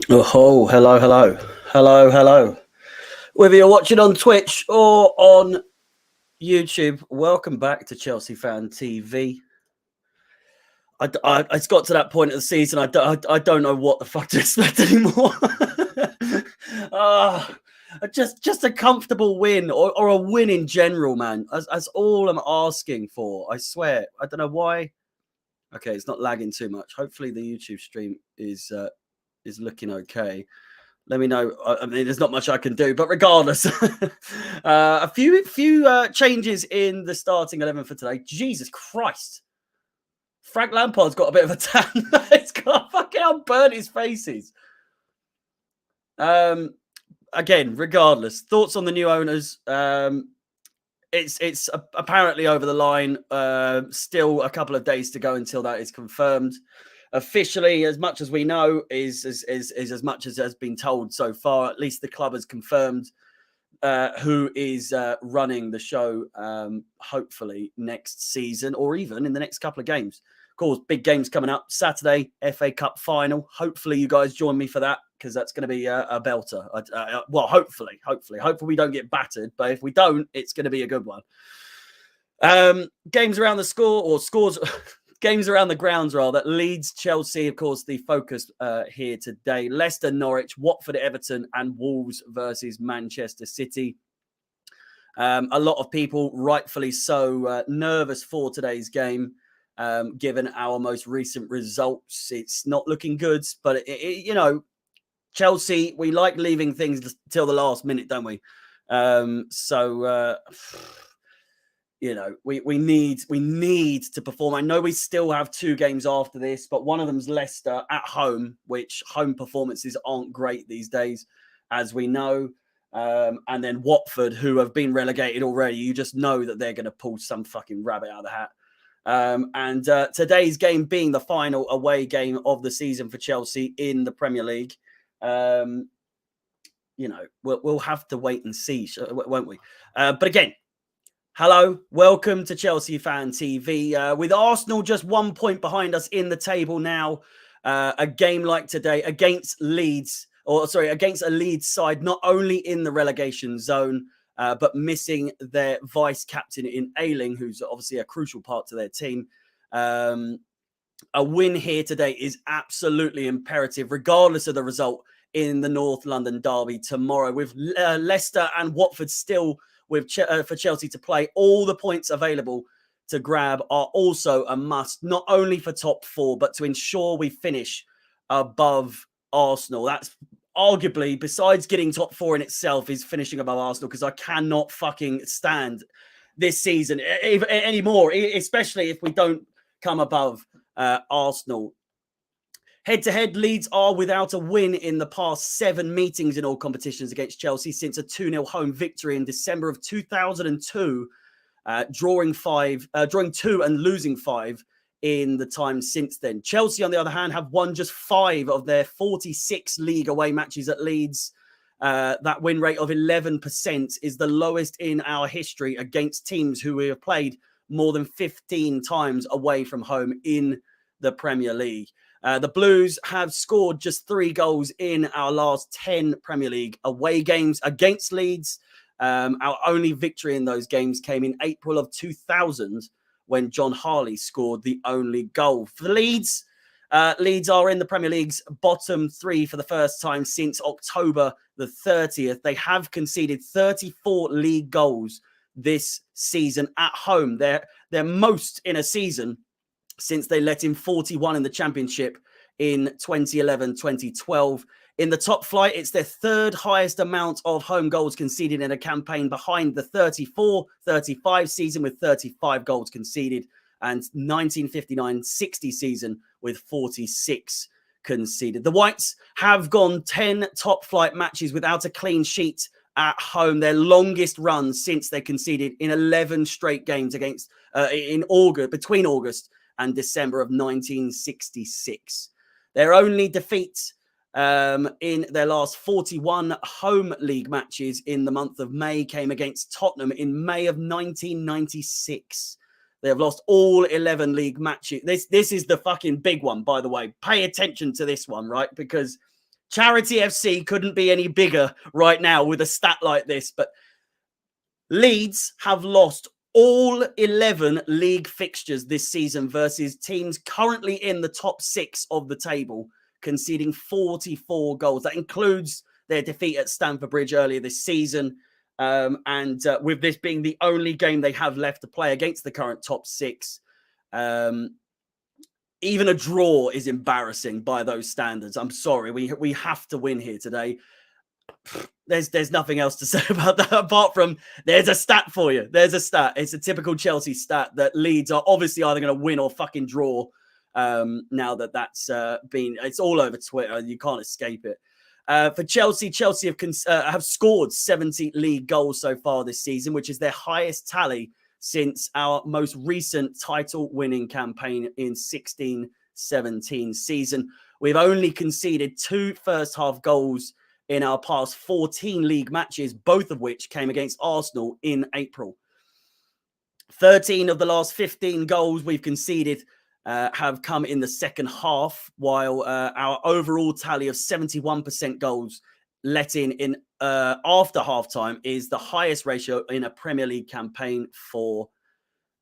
Oh, hello. Whether you're watching on Twitch or on YouTube, welcome back to Chelsea Fan TV. It's got to that point of the season. I don't know what the fuck to expect anymore. Just a comfortable win or a win in general, man. That's all I'm asking for. I swear. I don't know why. Okay, it's not lagging too much. Hopefully the YouTube stream is looking okay. Let me know. I mean, there's not much I can do, but regardless, a few changes in the starting 11 for today. Jesus Christ, Frank Lampard's got a bit of a tan. It's got fucking how burnt his face is. Again, regardless, thoughts on the new owners. It's apparently over the line. Still a couple of days to go until that is confirmed. Officially, as much as we know, is as much as has been told so far. At least the club has confirmed who is running the show, hopefully next season or even in the next couple of games. Of course, big games coming up. Saturday, FA Cup final. Hopefully you guys join me for that because that's going to be a belter. Well, hopefully we don't get battered. But if we don't, it's going to be a good one. Games around the scores... Games around the grounds, rather. Leeds, Chelsea, of course, the focus here today. Leicester, Norwich, Watford, Everton, and Wolves versus Manchester City. A lot of people, rightfully so, nervous for today's game, given our most recent results. It's not looking good, but, you know, Chelsea, we like leaving things till the last minute, don't we? You know, we need to perform. I know we still have two games after this, but one of them's Leicester at home, which home performances aren't great these days, as we know. And then Watford, who have been relegated already. You just know that they're going to pull some fucking rabbit out of the hat. Today's game being the final away game of the season for Chelsea in the Premier League. You know, we'll have to wait and see, won't we? But again, hello, welcome to Chelsea Fan TV. With Arsenal just 1 point behind us in the table now, a game like today against Leeds, against a Leeds side not only in the relegation zone, but missing their vice captain in ELLAND, who's obviously a crucial part to their team. A win here today is absolutely imperative, regardless of the result in the North London derby tomorrow, with Leicester and Watford still for Chelsea to play. All the points available to grab are also a must, not only for top four, but to ensure we finish above Arsenal. That's arguably, besides getting top four in itself, is finishing above Arsenal, because I cannot fucking stand this season anymore, especially if we don't come above Arsenal. Head-to-head, Leeds are without a win in the past 7 meetings in all competitions against Chelsea since a 2-0 home victory in December of 2002, drawing 2 and losing 5 in the time since then. Chelsea, on the other hand, have won just 5 of their 46 league away matches at Leeds. That win rate of 11% is the lowest in our history against teams who we have played more than 15 times away from home in the Premier League. The Blues have scored just 3 goals in our last 10 Premier League away games against Leeds. Our only victory in those games came in April of 2000 when John Harley scored the only goal. For the Leeds, Leeds are in the Premier League's bottom 3 for the first time since October the 30th. They have conceded 34 league goals this season at home. They're most in a season since they let in 41 in the Championship in 2011-2012. In the top flight, it's their 3rd highest amount of home goals conceded in a campaign, behind the 34-35 season with 35 goals conceded, and 1959-60 season with 46 conceded. The Whites have gone 10 top flight matches without a clean sheet at home, their longest run since they conceded in 11 straight games against between August and December of 1966. Their only defeat in their last 41 home league matches in the month of May came against Tottenham in May of 1996. They have lost all 11 league matches. This is the fucking big one, by the way. Pay attention to this one, right? Because Charity FC couldn't be any bigger right now with a stat like this. But Leeds have lost all 11 league fixtures this season versus teams currently in the top 6 of the table, conceding 44 goals. That includes their defeat at Stamford Bridge earlier this season. With this being the only game they have left to play against the current top 6, even a draw is embarrassing by those standards. I'm sorry, we have to win here today. There's nothing else to say about that apart from there's a stat for you. There's a stat. It's a typical Chelsea stat that Leeds are obviously either going to win or fucking draw. Now that's it's all over Twitter. You can't escape it. For Chelsea have scored 70 league goals so far this season, which is their highest tally since our most recent title-winning campaign in 16-17 season. We've only conceded 2 first-half goals in our past 14 league matches, both of which came against Arsenal in April. 13 of the last 15 goals we've conceded have come in the second half, while our overall tally of 71% goals let in after halftime is the highest ratio in a Premier League campaign for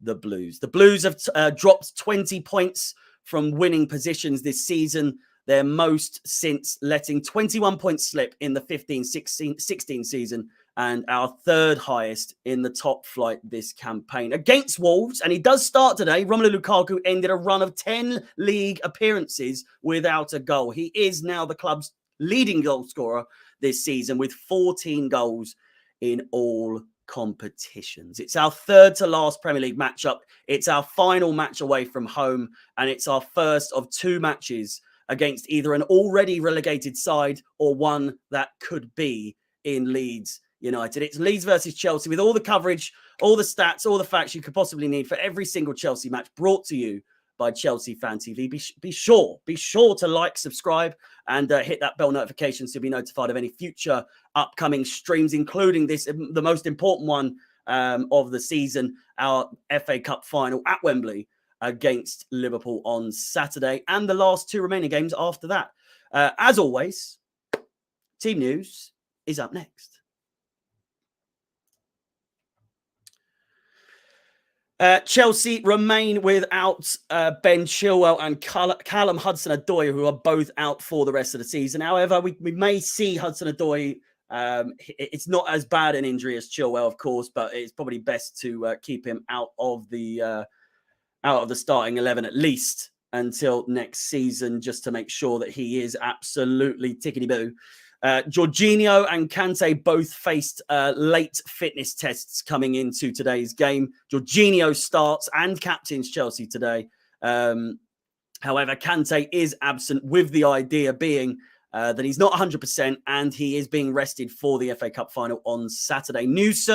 the Blues. The Blues have dropped 20 points from winning positions this season, their most since letting 21 points slip in the 15-16 season, and our third highest in the top flight this campaign. Against Wolves, and he does start today, Romelu Lukaku ended a run of 10 league appearances without a goal. He is now the club's leading goal scorer this season with 14 goals in all competitions. It's our third to last Premier League matchup. It's our final match away from home, and it's our first of 2 matches against either an already relegated side or one that could be in Leeds United. It's Leeds versus Chelsea with all the coverage, all the stats, all the facts you could possibly need for every single Chelsea match, brought to you by Chelsea Fan TV. Be sure to like, subscribe, and hit that bell notification to be notified of any future upcoming streams, including this, the most important one of the season, our FA Cup final at Wembley against Liverpool on Saturday, and the last 2 remaining games after that. As always, team news is up next. Chelsea remain without Ben Chilwell and Callum Hudson-Odoi, who are both out for the rest of the season. However, we may see Hudson-Odoi. It's not as bad an injury as Chilwell, of course, but it's probably best to keep him out of the starting 11 at least until next season, just to make sure that he is absolutely tickety-boo. Jorginho and Kante both faced late fitness tests coming into today's game. Jorginho starts and captains Chelsea today. However, Kante is absent, with the idea being that he's not 100% and he is being rested for the FA Cup final on Saturday. News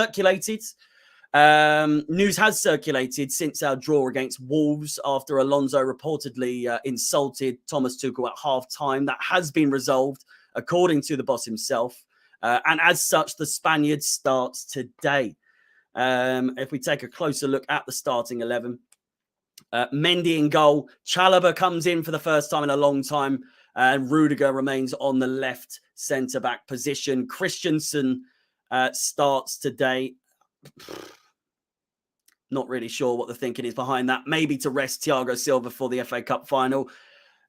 has circulated since our draw against Wolves after Alonso reportedly insulted Thomas Tuchel at half-time. That has been resolved, according to the boss himself. And as such, the Spaniard starts today. If we take a closer look at the starting 11, Mendy in goal. Chalobah comes in for the first time in a long time. And Rudiger remains on the left centre-back position. Christensen starts today. Not really sure what the thinking is behind that. Maybe to rest Thiago Silva for the FA Cup final.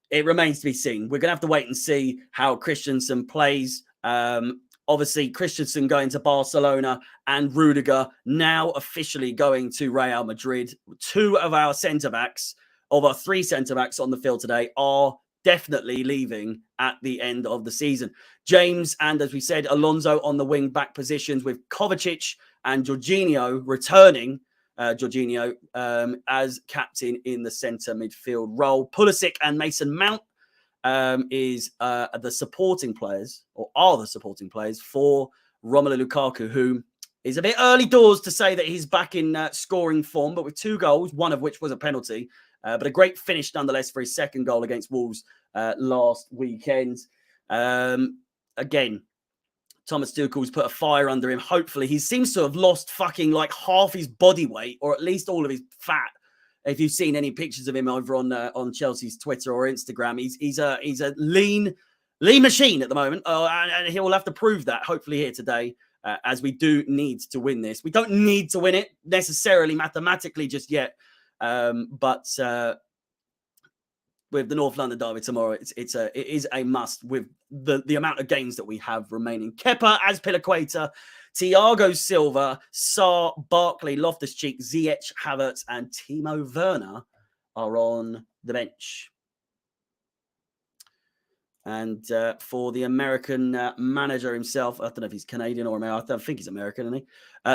It remains to be seen. We're going to have to wait and see how Christensen plays. Obviously, Christensen going to Barcelona and Rudiger now officially going to Real Madrid. 2 of our centre-backs, of our 3 centre-backs on the field today, are definitely leaving at the end of the season. James and, as we said, Alonso on the wing-back positions, with Kovacic and Jorginho returning. Jorginho as captain in the centre midfield role. Pulisic and Mason Mount is the supporting players, or are the supporting players for Romelu Lukaku, who is a bit early doors to say that he's back in scoring form, but with 2 goals, one of which was a penalty, but a great finish nonetheless for his second goal against Wolves last weekend. Again, Thomas Tuchel's put a fire under him. Hopefully, he seems to have lost fucking like half his body weight, or at least all of his fat. If you've seen any pictures of him over on Chelsea's Twitter or Instagram, he's a lean, Lee Machine at the moment, and he will have to prove that hopefully here today, as we do need to win this. We don't need to win it necessarily mathematically just yet, but with the North London derby tomorrow, it is a must with the amount of games that we have remaining. Kepa, Azpilicueta, Thiago Silva, Sarr, Barkley, Loftus-Cheek, Ziyech, Havertz, and Timo Werner are on the bench. And for the American manager himself, I don't know if he's Canadian or American. I think he's American, isn't he?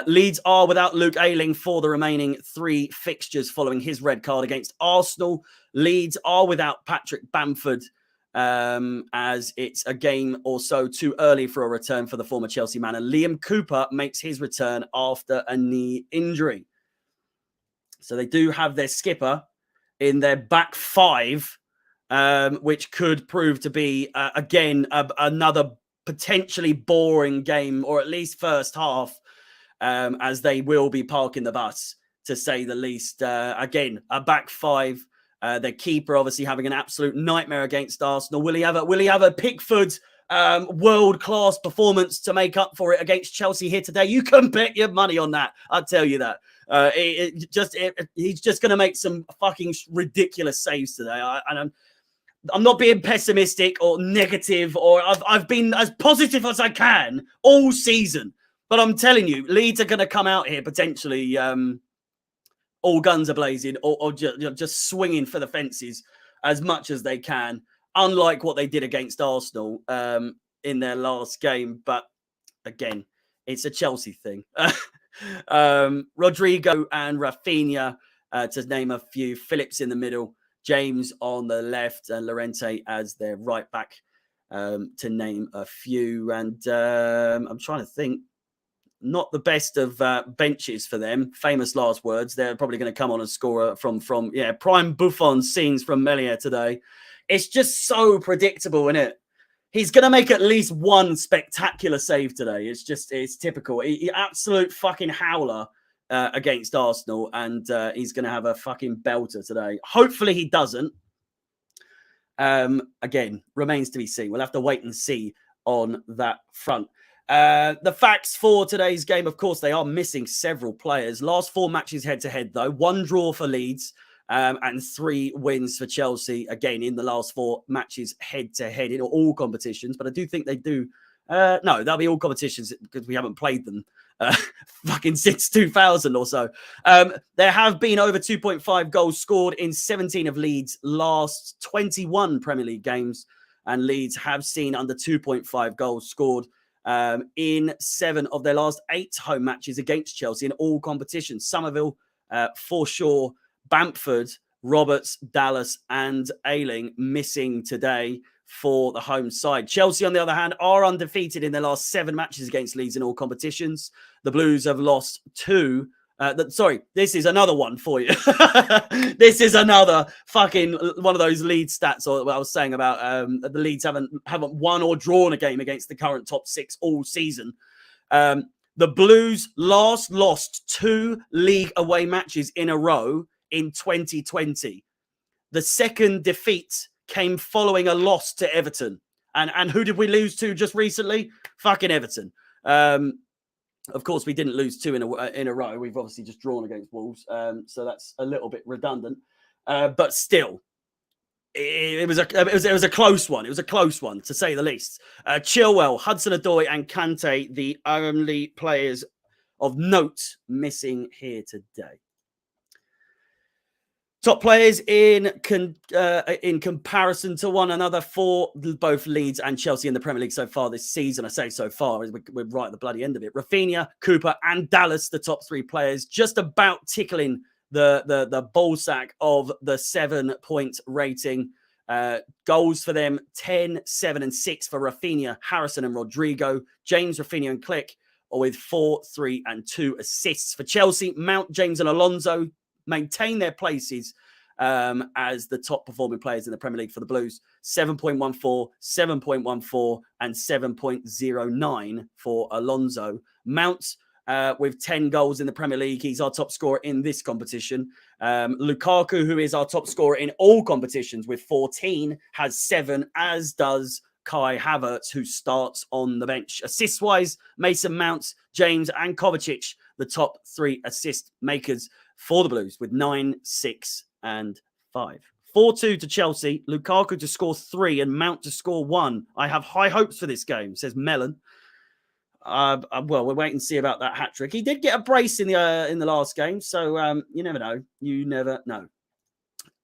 Leeds are without Luke Ayling for the remaining 3 fixtures following his red card against Arsenal. Leeds are without Patrick Bamford, as it's a game or so too early for a return for the former Chelsea man. And Liam Cooper makes his return after a knee injury. So they do have their skipper in their back 5, which could prove to be, again, another potentially boring game, or at least first half, as they will be parking the bus, to say the least. Again, a back 5. Their keeper obviously having an absolute nightmare against Arsenal. Will he have a Pickford world-class performance to make up for it against Chelsea here today? You can bet your money on that. I'll tell you that. He's just going to make some fucking ridiculous saves today. I'm not being pessimistic or negative, or I've been as positive as I can all season. But I'm telling you, Leeds are going to come out here potentially all guns are blazing, or just swinging for the fences as much as they can, unlike what they did against Arsenal in their last game. But again, it's a Chelsea thing. Rodrigo and Rafinha, to name a few. Phillips in the middle. James on the left, and Llorente as their right back, to name a few. And I'm trying to think. Not the best of benches for them. Famous last words. They're probably going to come on and score from prime Buffon scenes from Melier today. It's just so predictable, isn't it? He's going to make at least one spectacular save today. It's typical. He absolute fucking howler against Arsenal, and he's going to have a fucking belter today. Hopefully he doesn't. Again, remains to be seen. We'll have to wait and see on that front. The facts for today's game, of course, they are missing several players. Last 4 matches head-to-head, though. 1 draw for Leeds and 3 wins for Chelsea, again, in the last 4 matches head-to-head in all competitions. But I do think they do... no, they'll be all competitions because we haven't played them fucking since 2000 or so. There have been over 2.5 goals scored in 17 of Leeds' last 21 Premier League games. And Leeds have seen under 2.5 goals scored in 7 of their last 8 home matches against Chelsea in all competitions. Somerville, Forshaw, Bamford, Roberts, Dallas, and Ayling missing today for the home side. Chelsea, on the other hand, are undefeated in their last 7 matches against Leeds in all competitions. The Blues have lost 2. Sorry, this is another one for you. This is another fucking one of those Leeds stats, or what I was saying about the Leeds haven't won or drawn a game against the current top 6 all season. The Blues last lost 2 league away matches in a row in 2020. The second defeat came following a loss to Everton. And who did we lose to just recently? Fucking Everton. Of course, we didn't lose 2 in a row. We've obviously just drawn against Wolves. So that's a little bit redundant. But still, it was a close one. It was a close one, to say the least. Chilwell, Hudson-Odoi, and Kante, the only players of note missing here today. Top players in comparison to one another for both Leeds and Chelsea in the Premier League so far this season. I say so far, we're right at the bloody end of it. Rafinha, Cooper, and Dallas, the top 3 players, just about tickling the ball sack of the 7-point rating. Goals for them, 10, 7, and 6 for Rafinha, Harrison, and Rodrigo. James, Rafinha, and Click with 4, 3, and 2 assists. For Chelsea, Mount, James, and Alonso maintain their places as the top performing players in the Premier League for the Blues. 7.14, 7.14, and 7.09 for Alonso. Mount with 10 goals in the Premier League. He's our top scorer in this competition. Lukaku, who is our top scorer in all competitions with 14, has 7, as does Kai Havertz, who starts on the bench. Assist-wise, Mason Mount, James and Kovacic, the top 3 assist makers for the Blues with 9, 6 and 5. 4-2 to Chelsea. Lukaku to score 3 and Mount to score 1. I have high hopes for this game, says Mellon. Well, we'll wait and see about that hat-trick. He did get a brace in the last game, so you never know. You never know.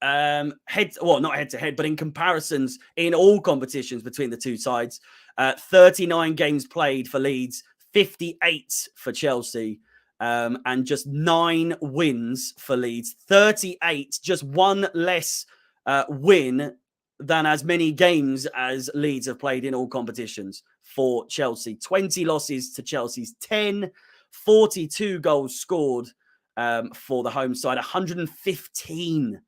Not head-to-head, but in comparisons in all competitions between the two sides, 39 games played for Leeds, 58 for Chelsea, and just 9 wins for Leeds. 38, just one less win than as many games as Leeds have played in all competitions for Chelsea. 20 losses to Chelsea's 10, 42 goals scored for the home side, 115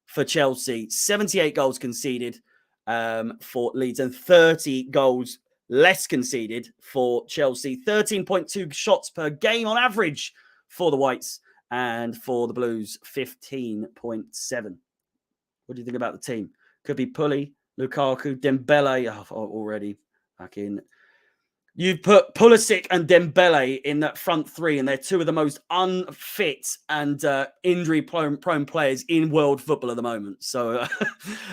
for Chelsea, 78 goals conceded for Leeds, and 30 goals less conceded for Chelsea. 13.2 shots per game on average for the Whites, and for the Blues, 15.7. What do you think about the team? Could be Pulley, Lukaku, Dembele. Already back in. You've put Pulisic and Dembele in that front 3, and they're 2 of the most unfit and injury-prone players in world football at the moment. So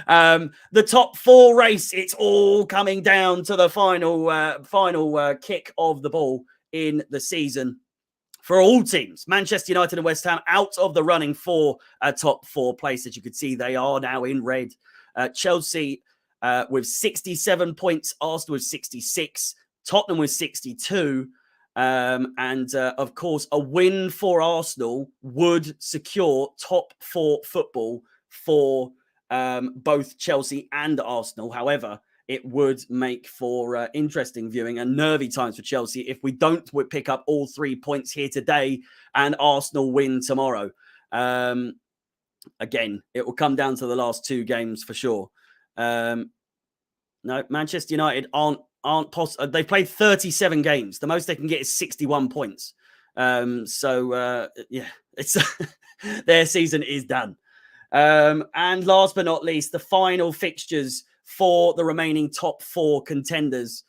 the top 4 race, it's all coming down to the final kick of the ball in the season for all teams. Manchester United and West Ham out of the running for a top 4 place. As you can see, they are now in red. Chelsea with 67 points, Arsenal with 66, Tottenham with 62. Of course, a win for Arsenal would secure top 4 football for both Chelsea and Arsenal. However, it would make for interesting viewing and nervy times for Chelsea if we don't pick up all 3 points here today and Arsenal win tomorrow. Again, it will come down to the last 2 games for sure. No, Manchester United aren't possible. They've played 37 games. The most they can get is 61 points. Yeah, it's their season is done. And last but not least, the final fixtures for the remaining top 4 contenders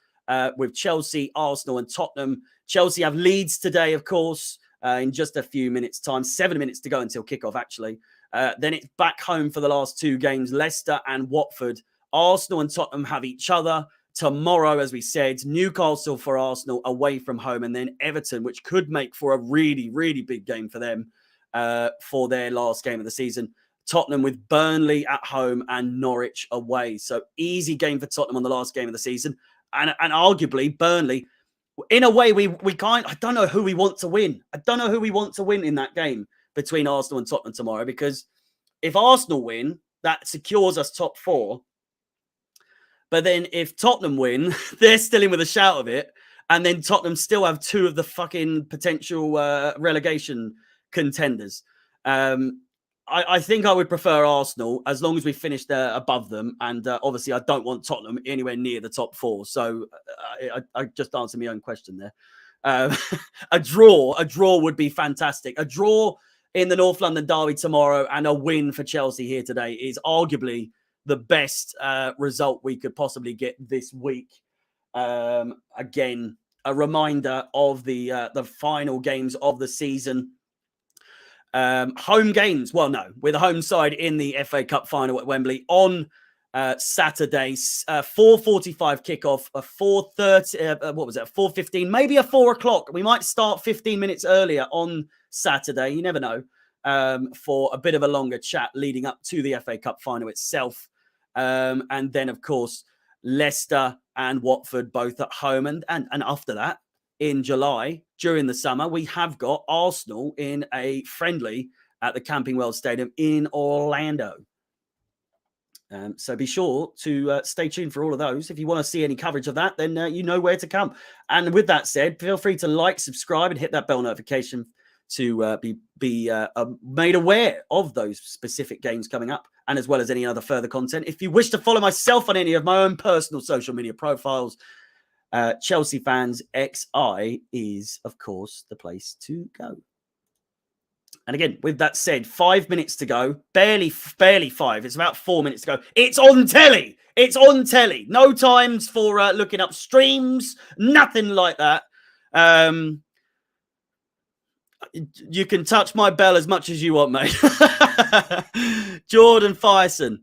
with Chelsea, Arsenal and Tottenham. Chelsea have Leeds today, of course, in just a few minutes' time. 7 minutes to go until kickoff, actually. Then it's back home for the last 2 games, Leicester and Watford. Arsenal and Tottenham have each other tomorrow, as we said. Newcastle for Arsenal away from home, and then Everton, which could make for a really, really big game for them for their last game of the season. Tottenham with Burnley at home and Norwich away. So easy game for Tottenham on the last game of the season. And arguably Burnley, in a way, I don't know who we want to win. I don't know who we want to win in that game between Arsenal and Tottenham tomorrow, because if Arsenal win, that secures us top 4. But then if Tottenham win, they're still in with a shout of it. And then Tottenham still have 2 of the fucking potential relegation contenders. I think I would prefer Arsenal as long as we finish there above them. And obviously, I don't want Tottenham anywhere near the top 4. So I just answered my own question there. A draw would be fantastic. A draw in the North London derby tomorrow and a win for Chelsea here today is arguably the best result we could possibly get this week. Again, a reminder of the final games of the season. Home games. Well, no, we're the home side in the FA Cup final at Wembley on Saturday. 4:45 kickoff, a 4:30. What was it? 4:15, maybe a 4 o'clock. We might start 15 minutes earlier on Saturday. You never know. For a bit of a longer chat leading up to the FA Cup final itself. And then, of course, Leicester and Watford both at home. And after that, in July, during the summer, we have got Arsenal in a friendly at the Camping World Stadium in Orlando. So be sure to stay tuned for all of those. If you want to see any coverage of that, then you know where to come. And with that said, feel free to like, subscribe, and hit that bell notification to be made aware of those specific games coming up, and as well as any other further content. If you wish to follow myself on any of my own personal social media profiles, Chelsea Fans XI is, of course, the place to go. And again, with that said, 5 minutes to go, barely 5. It's about 4 minutes to go. It's on telly. It's on telly. No times for looking up streams, nothing like that. You can touch my bell as much as you want, mate. Jordan Fierson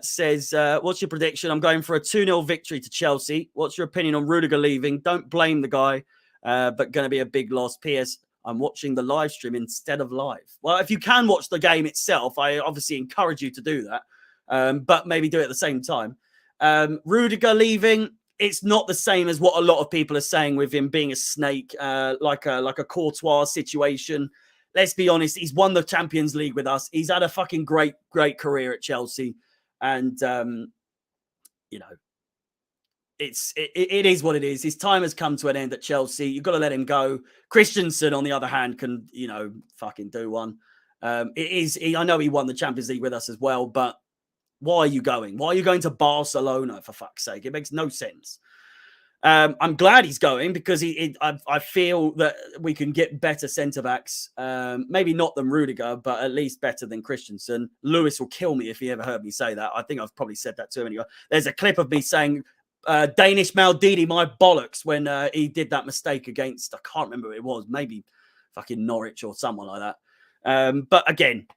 says, what's your prediction? I'm going for a 2-0 victory to Chelsea. What's your opinion on Rudiger leaving? Don't blame the guy, but going to be a big loss. P.S. I'm watching the live stream instead of live. Well, if you can watch the game itself, I obviously encourage you to do that, but maybe do it at the same time. Rudiger leaving, it's not the same as what a lot of people are saying with him being a snake, like a Courtois situation. Let's be honest, he's won the Champions League with us. He's had a fucking great career at Chelsea. And, you know, it is what it is. His time has come to an end at Chelsea. You've got to let him go. Christensen, on the other hand, can, you know, fucking do one. I know he won the Champions League with us as well, but why are you going? Why are you going to Barcelona, for fuck's sake? It makes no sense. I'm glad he's going because I feel that we can get better centre-backs. Maybe not than Rudiger, but at least better than Christensen. Lewis will kill me if he ever heard me say that. I think I've probably said that to him anyway. There's a clip of me saying, Danish Maldini, my bollocks, when he did that mistake against, I can't remember who it was, maybe fucking Norwich or someone like that. But again,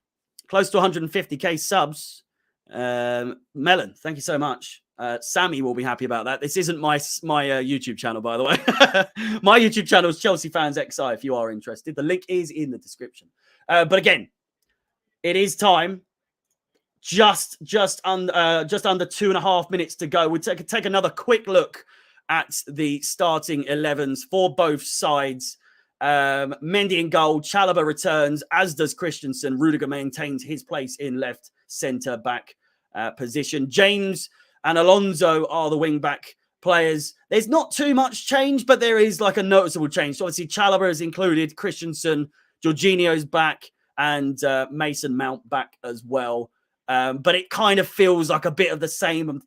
close to 150k subs. Melon, thank you so much. Sammy will be happy about that. This isn't my YouTube channel, by the way. My YouTube channel is Chelsea Fans XI, if you are interested. The link is in the description. But again, it is time. Just under 2.5 minutes to go. We'll take another quick look at the starting 11s for both sides. Mendy in goal, Chalobah returns, as does Christensen. Rudiger maintains his place in left centre-back position. James and Alonso are the wing-back players. There's not too much change, but there is like a noticeable change. So obviously, Chalobah is included, Christensen, Jorginho's back, and Mason Mount back as well. But it kind of feels like a bit of the same.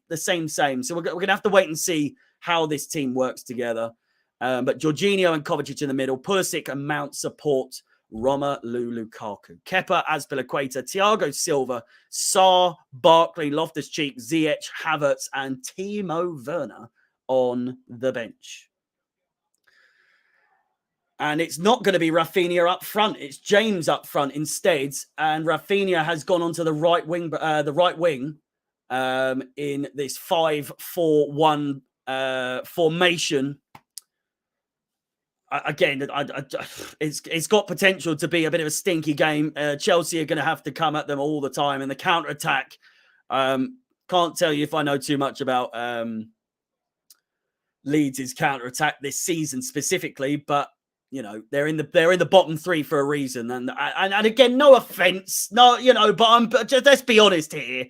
So we're going to have to wait and see how this team works together. But Jorginho and Kovacic in the middle, Pulisic and Mount support Romelu Lukaku. Kepa, Azpilicueta, Thiago Silva, Sarr, Barkley, Loftus-Cheek, Ziyech, Havertz, and Timo Werner on the bench. And it's not going to be Rafinha up front. It's James up front instead. And Rafinha has gone onto the right wing, in this 5-4-1 formation. Again, it's got potential to be a bit of a stinky game. Chelsea are going to have to come at them all the time. And the counter-attack, can't tell you if I know too much about Leeds' counter-attack this season specifically, but you know, they're in the bottom three for a reason. And again, no offense, but let's be honest here.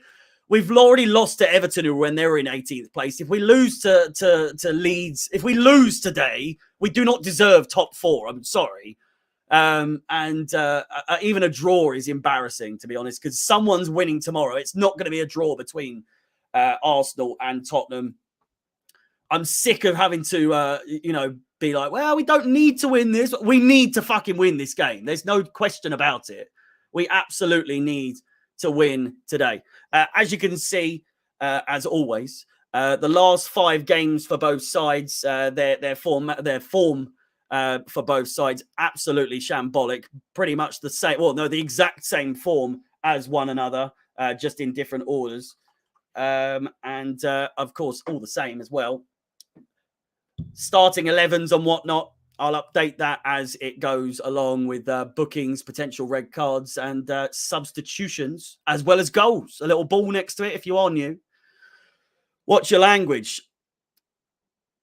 We've already lost to Everton when they were in 18th place. If we lose to Leeds, if we lose today, we do not deserve top four. I'm sorry. Even a draw is embarrassing, to be honest, because someone's winning tomorrow. It's not going to be a draw between Arsenal and Tottenham. I'm sick of having to, be like, well, we don't need to win this. We need to fucking win this game. There's no question about it. We absolutely need to win today. As you can see, as always, the last 5 games for both sides, their form for both sides, absolutely shambolic. Pretty much the same, the exact same form as one another, just in different orders. Of course, all the same as well. Starting 11s and whatnot, I'll update that as it goes along with bookings, potential red cards, and substitutions, as well as goals. A little ball next to it if you are new. Watch your language.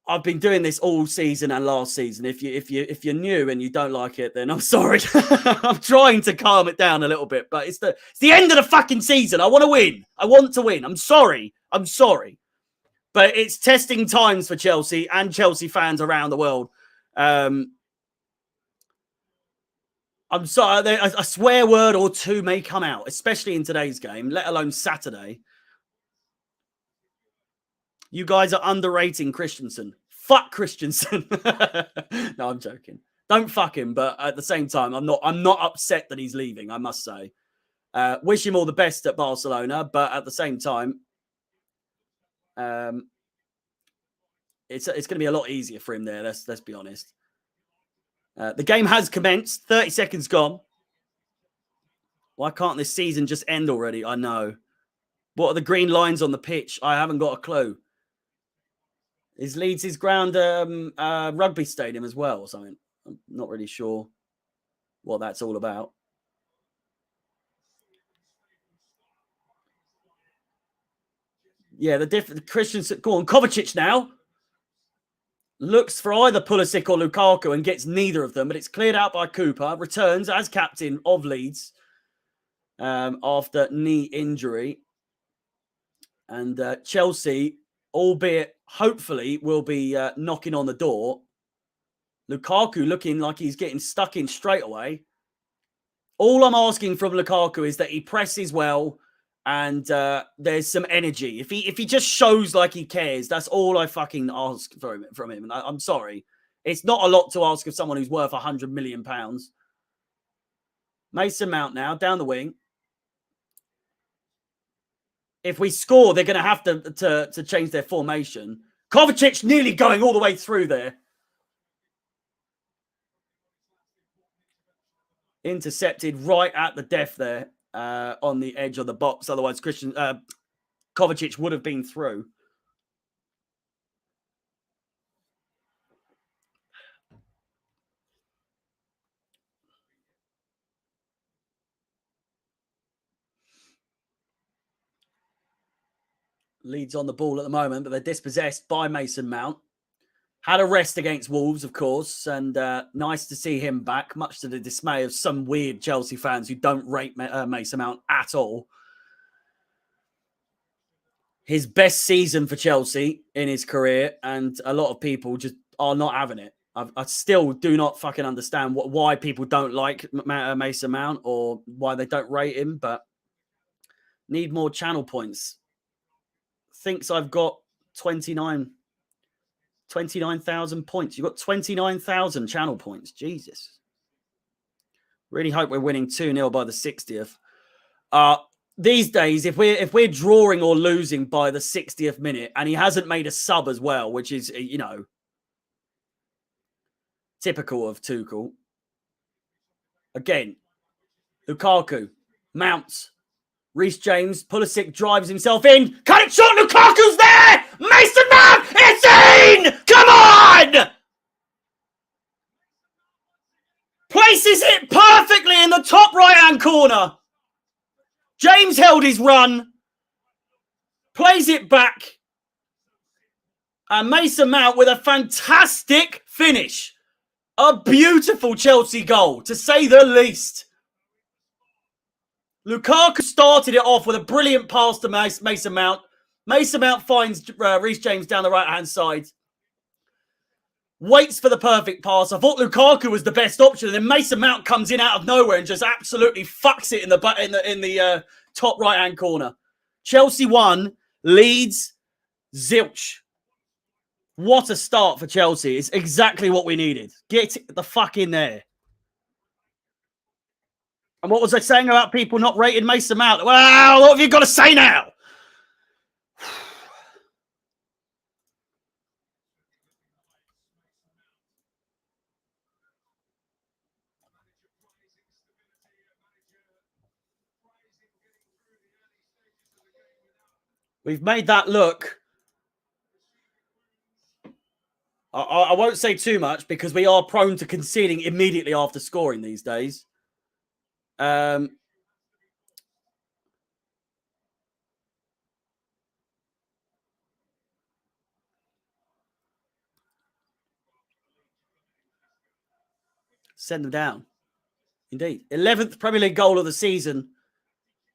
I've been doing this all season and last season. If you're new and you don't like it, then I'm sorry. I'm trying to calm it down a little bit, but it's the end of the fucking season. I want to win. I want to win. I'm sorry. But it's testing times for Chelsea and Chelsea fans around the world. I'm sorry, a swear word or two may come out, especially in today's game, let alone Saturday. You guys are underrating Christensen. Fuck Christensen. No, I'm joking. Don't fuck him, but at the same time, I'm not upset that he's leaving, I must say. Wish him all the best at Barcelona, but at the same time, it's going to be a lot easier for him there. Let's be honest. The game has commenced. 30 seconds gone. Why can't this season just end already? I know. What are the green lines on the pitch? I haven't got a clue. Is Leeds' his ground rugby stadium as well or something? I'm not really sure what that's all about. Yeah, the Christians. Go on, Kovacic now. Looks for either Pulisic or Lukaku and gets neither of them, but it's cleared out by Cooper. Returns as captain of Leeds after knee injury. And Chelsea, albeit hopefully, will be knocking on the door. Lukaku looking like he's getting stuck in straight away. All I'm asking from Lukaku is that he presses well and there's some energy. If he just shows like he cares, that's all I fucking ask from him. And I'm sorry. It's not a lot to ask of someone who's worth £100 million. Mason Mount now, down the wing. If we score, they're going to have to change their formation. Kovacic nearly going all the way through there. Intercepted right at the death there on the edge of the box. Otherwise, Kovacic would have been through. Leeds on the ball at the moment, but they're dispossessed by Mason Mount. Had a rest against Wolves, of course, and nice to see him back, much to the dismay of some weird Chelsea fans who don't rate Mason Mount at all. His best season for Chelsea in his career, and a lot of people just are not having it. I still do not fucking understand why people don't like Mason Mount or why they don't rate him, but need more channel points. Thinks I've got 29,000 points. You've got 29,000 channel points. Jesus. Really hope we're winning 2-0 by the 60th. These days, if we're drawing or losing by the 60th minute, and he hasn't made a sub as well, which is, you know, typical of Tuchel. Again, Lukaku, Mounts, Reece James, Pulisic drives himself in. Cut it short, Lukaku's there! Mason Mount, it's in! Come on! Places it perfectly in the top right-hand corner. James held his run. Plays it back. And Mason Mount with a fantastic finish. A beautiful Chelsea goal, to say the least. Lukaku started it off with a brilliant pass to Mason Mount. Mason Mount finds Reece James down the right-hand side. Waits for the perfect pass. I thought Lukaku was the best option, and then Mason Mount comes in out of nowhere and just absolutely fucks it in the top right-hand corner. Chelsea 1, Leeds zilch. What a start for Chelsea. It's exactly what we needed. Get the fuck in there. And what was I saying about people not rating Mason Mount? Well, what have you got to say now? We've made that look. I won't say too much because we are prone to conceding immediately after scoring these days. Send them down. Indeed. 11th Premier League goal of the season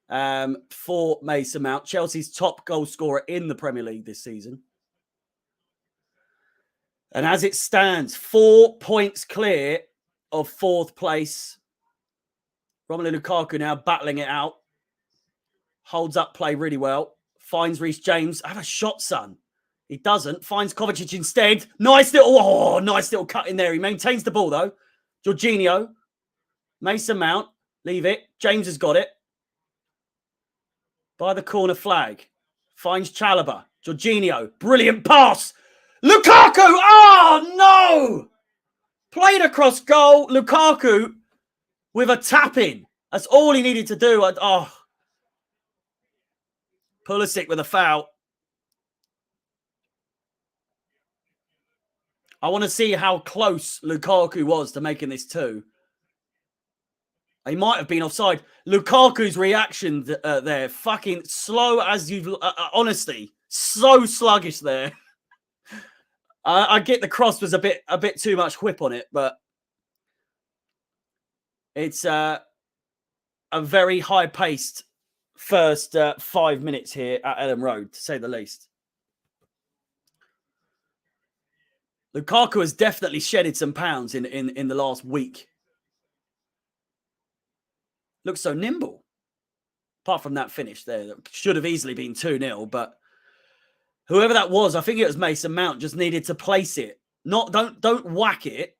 for Mason Mount. Chelsea's top goal scorer in the Premier League this season. And as it stands, 4 points clear of 4th place. Romelu Lukaku now battling it out. Holds up play really well. Finds Reece James. Have a shot, son. He doesn't. Finds Kovacic instead. Nice little cut in there. He maintains the ball, though. Jorginho. Mason Mount. Leave it. James has got it. By the corner flag. Finds Chalobah. Jorginho. Brilliant pass. Lukaku. Oh, no. Played across goal. Lukaku with a tap-in. That's all he needed to do. Pulisic with a foul. I want to see how close Lukaku was to making this 2. He might have been offside. Lukaku's reaction there, fucking slow as you've... honestly, so sluggish there. I get the cross was a bit too much whip on it, but it's a very high-paced first 5 minutes here at Elland Road, to say the least. Lukaku has definitely shedded some pounds in the last week. Looks so nimble. Apart from that finish there, that should have easily been 2-0, but whoever that was, I think it was Mason Mount, just needed to place it. Don't whack it.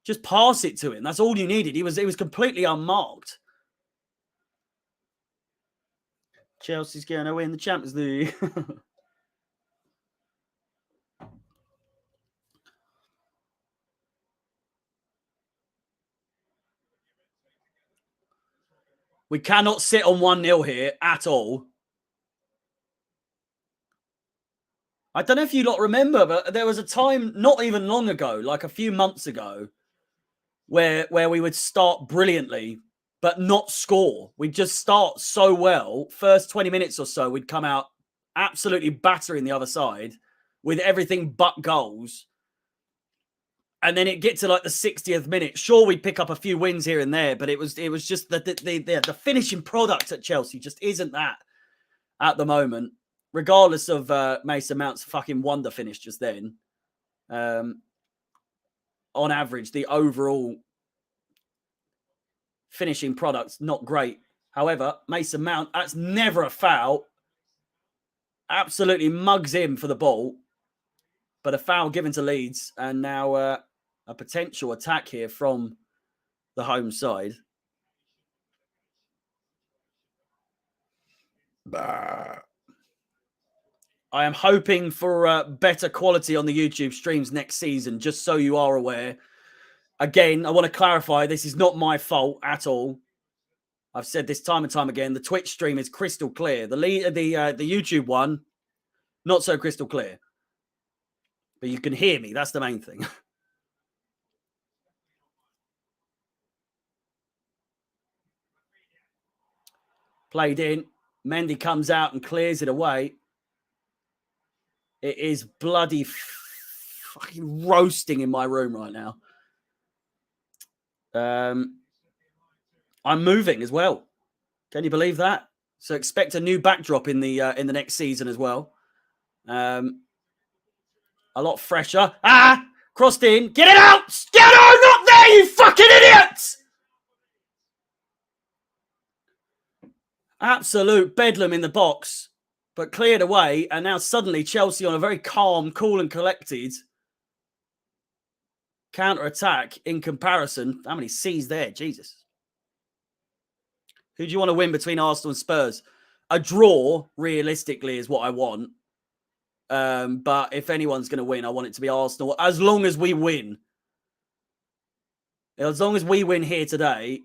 Just pass it to him. That's all you needed. It was completely unmarked. Chelsea's going to win the Champions League. We cannot sit on 1-0 here at all. I don't know if you lot remember, but there was a time not even long ago, like a few months ago, where we would start brilliantly, but not score. We'd just start so well. First 20 minutes or so, we'd come out absolutely battering the other side with everything but goals. And then it get to like the 60th minute. Sure, we'd pick up a few wins here and there, but it was just the finishing product at Chelsea just isn't that at the moment. Regardless of Mason Mount's fucking wonder finish just then. On average, the overall finishing product's not great. However, Mason Mount, that's never a foul. Absolutely mugs him for the ball. But a foul given to Leeds. And now a potential attack here from the home side. I am hoping for better quality on the YouTube streams next season, just so you are aware. Again, I want to clarify, this is not my fault at all. I've said this time and time again. The Twitch stream is crystal clear. The YouTube one, not so crystal clear. But you can hear me. That's the main thing. Played in. Mendy comes out and clears it away. It is bloody fucking roasting in my room right now. I'm moving as well. Can you believe that? So expect a new backdrop in the next season as well. A lot fresher. Crossed in. Get it out! Get it! Not there, you fucking idiots! Absolute bedlam in the box, but cleared away. And now suddenly Chelsea on a very calm, cool and collected counter-attack in comparison. How many C's there? Jesus. Who do you want to win between Arsenal and Spurs? A draw, realistically, is what I want. But if anyone's going to win, I want it to be Arsenal. As long as we win. As long as we win here today.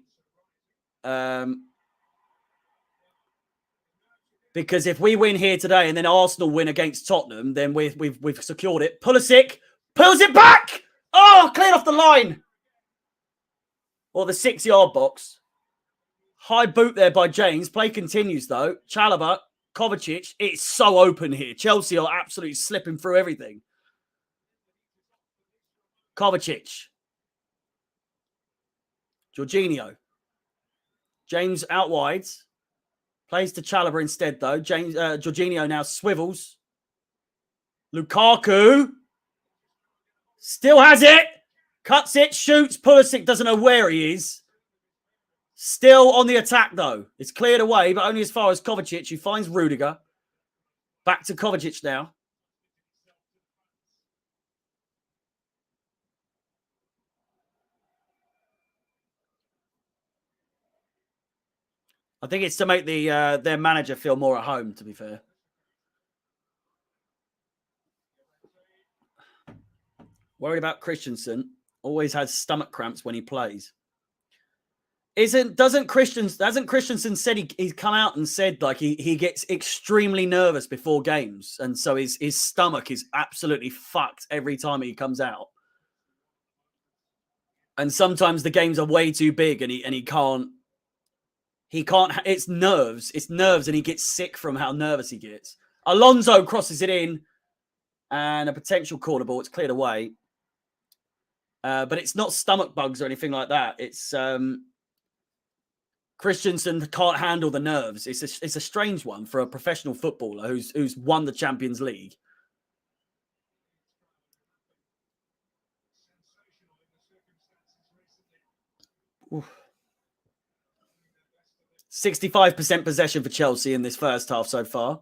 Because if we win here today and then Arsenal win against Tottenham, then we've secured it. Pulisic pulls it back. Oh, cleared off the line. Or the 6-yard box. High boot there by James. Play continues though. Chalobah, Kovacic. It's so open here. Chelsea are absolutely slipping through everything. Kovacic. Jorginho. James out wide. Plays to Chalobah instead, though. Jorginho now swivels. Lukaku. Still has it. Cuts it, shoots. Pulisic doesn't know where he is. Still on the attack, though. It's cleared away, but only as far as Kovacic, who finds Rudiger. Back to Kovacic now. I think it's to make their manager feel more at home, to be fair. Worried about Christensen. Always has stomach cramps when he plays. Hasn't Christensen said he's come out and said like he gets extremely nervous before games, and so his stomach is absolutely fucked every time he comes out. And sometimes the games are way too big, and he can't. It's nerves, and he gets sick from how nervous he gets. Alonso crosses it in, and a potential corner ball. It's cleared away, but it's not stomach bugs or anything like that. It's Christensen can't handle the nerves. It's a strange one for a professional footballer who's won the Champions League. Oof. 65% possession for Chelsea in this first half so far.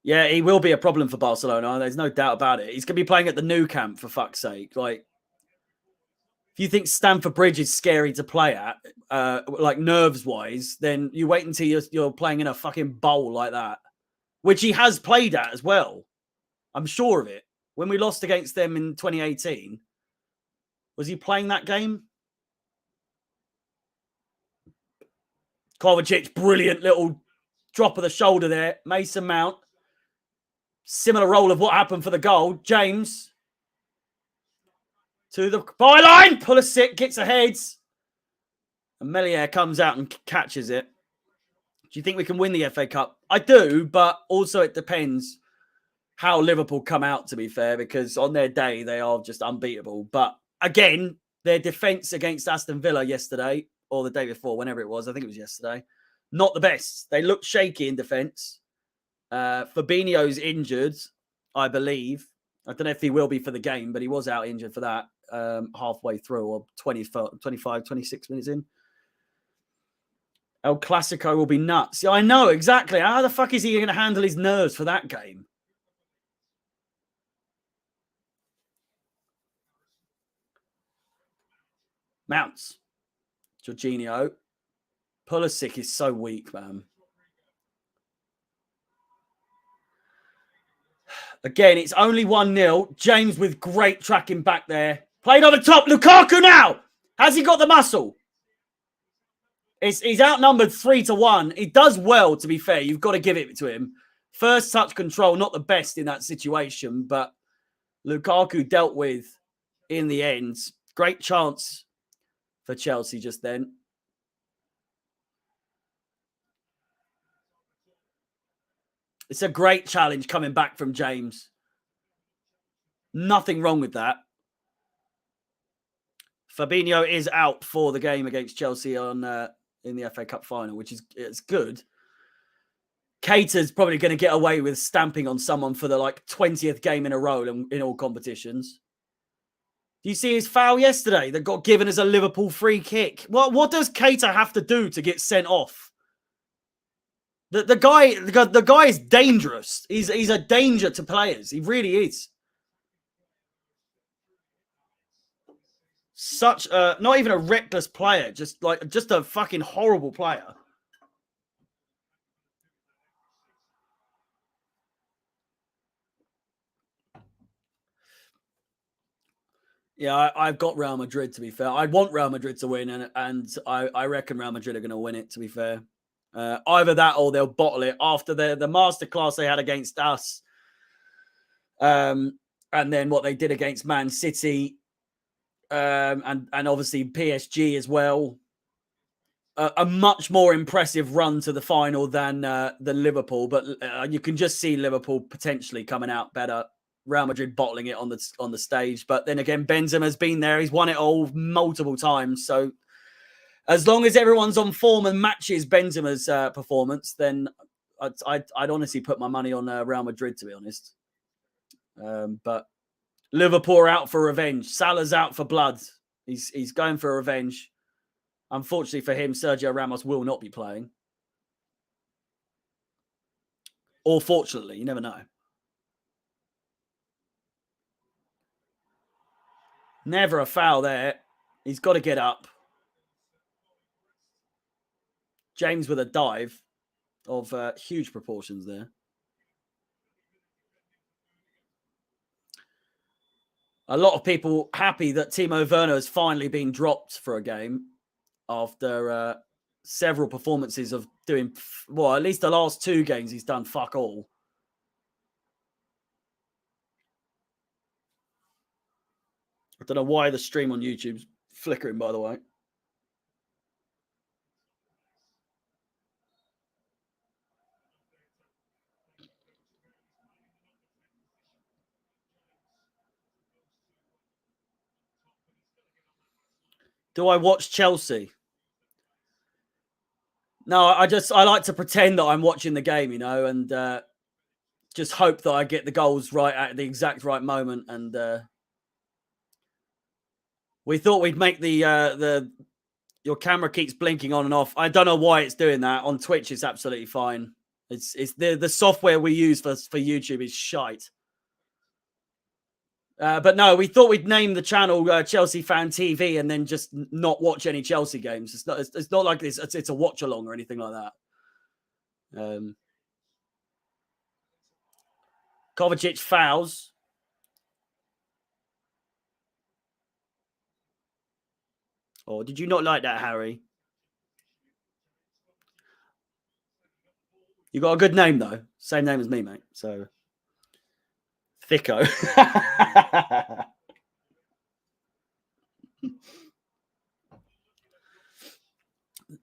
Yeah, he will be a problem for Barcelona. There's no doubt about it. He's going to be playing at the Nou Camp, for fuck's sake. Like, if you think Stamford Bridge is scary to play at, like nerves-wise, then you wait until you're playing in a fucking bowl like that, which he has played at as well. I'm sure of it. When we lost against them in 2018, was he playing that game? Kovacic, brilliant little drop of the shoulder there. Mason Mount. Similar role of what happened for the goal. James. To the byline. Pulisic gets ahead. And Melier comes out and catches it. Do you think we can win the FA Cup? I do, but also it depends how Liverpool come out, to be fair, because on their day, they are just unbeatable. But again, their defence against Aston Villa yesterday, or the day before, whenever it was, I think it was yesterday, not the best. They looked shaky in defence. Fabinho's injured, I believe. I don't know if he will be for the game, but he was out injured for that halfway through, or 25, 26 minutes in. El Clasico will be nuts. Yeah, I know, exactly. How the fuck is he going to handle his nerves for that game? Mounts. Jorginho. Pulisic is so weak, man. Again, it's only 1-0. James with great tracking back there. Played on the top. Lukaku now. Has he got the muscle? He's outnumbered 3-1. He does well, to be fair. You've got to give it to him. First touch control, not the best in that situation, but Lukaku dealt with in the end. Great chance for Chelsea just then. It's a great challenge coming back from James. Nothing wrong with that. Fabinho is out for the game against Chelsea on in the FA Cup final, which is it's good. Keita's probably going to get away with stamping on someone for the 20th game in a row in all competitions. Do you see his foul yesterday that got given as a Liverpool free kick? What does Keita have to do to get sent off? The guy is dangerous. He's a danger to players. He really is. Such a not even a reckless player, just a fucking horrible player. Yeah, I've got Real Madrid, to be fair. I want Real Madrid to win, and I reckon Real Madrid are going to win it, to be fair. Either that or they'll bottle it after the masterclass they had against us. And then what they did against Man City. And obviously PSG as well. A much more impressive run to the final than Liverpool. But you can just see Liverpool potentially coming out better. Real Madrid bottling it on the stage. But then again, Benzema's been there. He's won it all multiple times. So as long as everyone's on form and matches Benzema's performance, then I'd honestly put my money on Real Madrid, to be honest. But Liverpool are out for revenge. Salah's out for blood. He's going for revenge. Unfortunately for him, Sergio Ramos will not be playing. Or fortunately, you never know. Never a foul there. He's got to get up. James with a dive of huge proportions there. A lot of people happy that Timo Werner has finally been dropped for a game after several performances of doing, well, at least the last 2 games he's done fuck all. I don't know why the stream on YouTube's flickering, by the way. Do I watch Chelsea? No, I like to pretend that I'm watching the game, you know, and just hope that I get the goals right at the exact right moment. And we thought we'd make the your camera keeps blinking on and off. I don't know why it's doing that. On Twitch, it's absolutely fine. It's the software we use for YouTube is shite. But no, we thought we'd name the channel Chelsea Fan TV and then just not watch any Chelsea games. It's not like it's a watch along or anything like that. Kovacic fouls. Oh, did you not like that, Harry? You got a good name though. Same name as me, mate. So Thicko.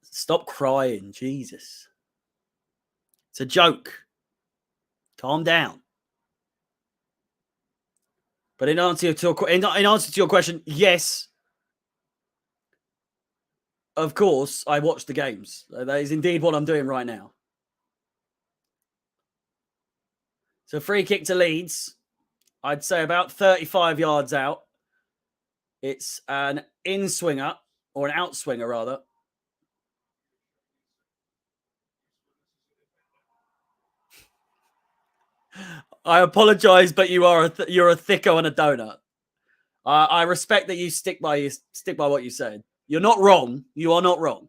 Stop crying, Jesus. It's a joke. Calm down. But in answer to your question, yes, of course, I watch the games. That is indeed what I'm doing right now. So free kick to Leeds. I'd say about 35 yards out. It's an in-swinger, or an out-swinger, rather. I apologise, but you're a thicko and a donut. I respect that you stick by what you said. You're not wrong. You are not wrong.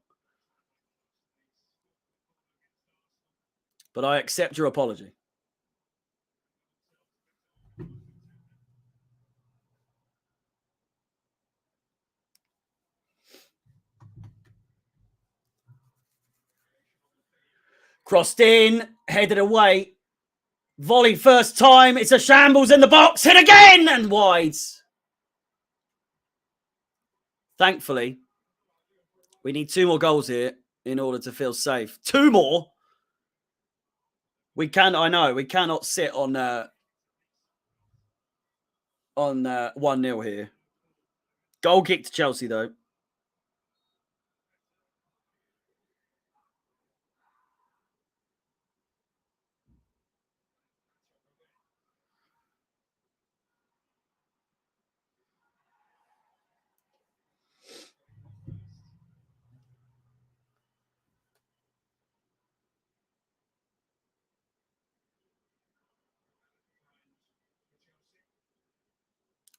But I accept your apology. Crossed in, headed away. Volley first time. It's a shambles in the box. Hit again and wide. Thankfully, we need 2 more goals here in order to feel safe. 2 more. I know, we cannot sit on 1-0 here. Goal kick to Chelsea, though.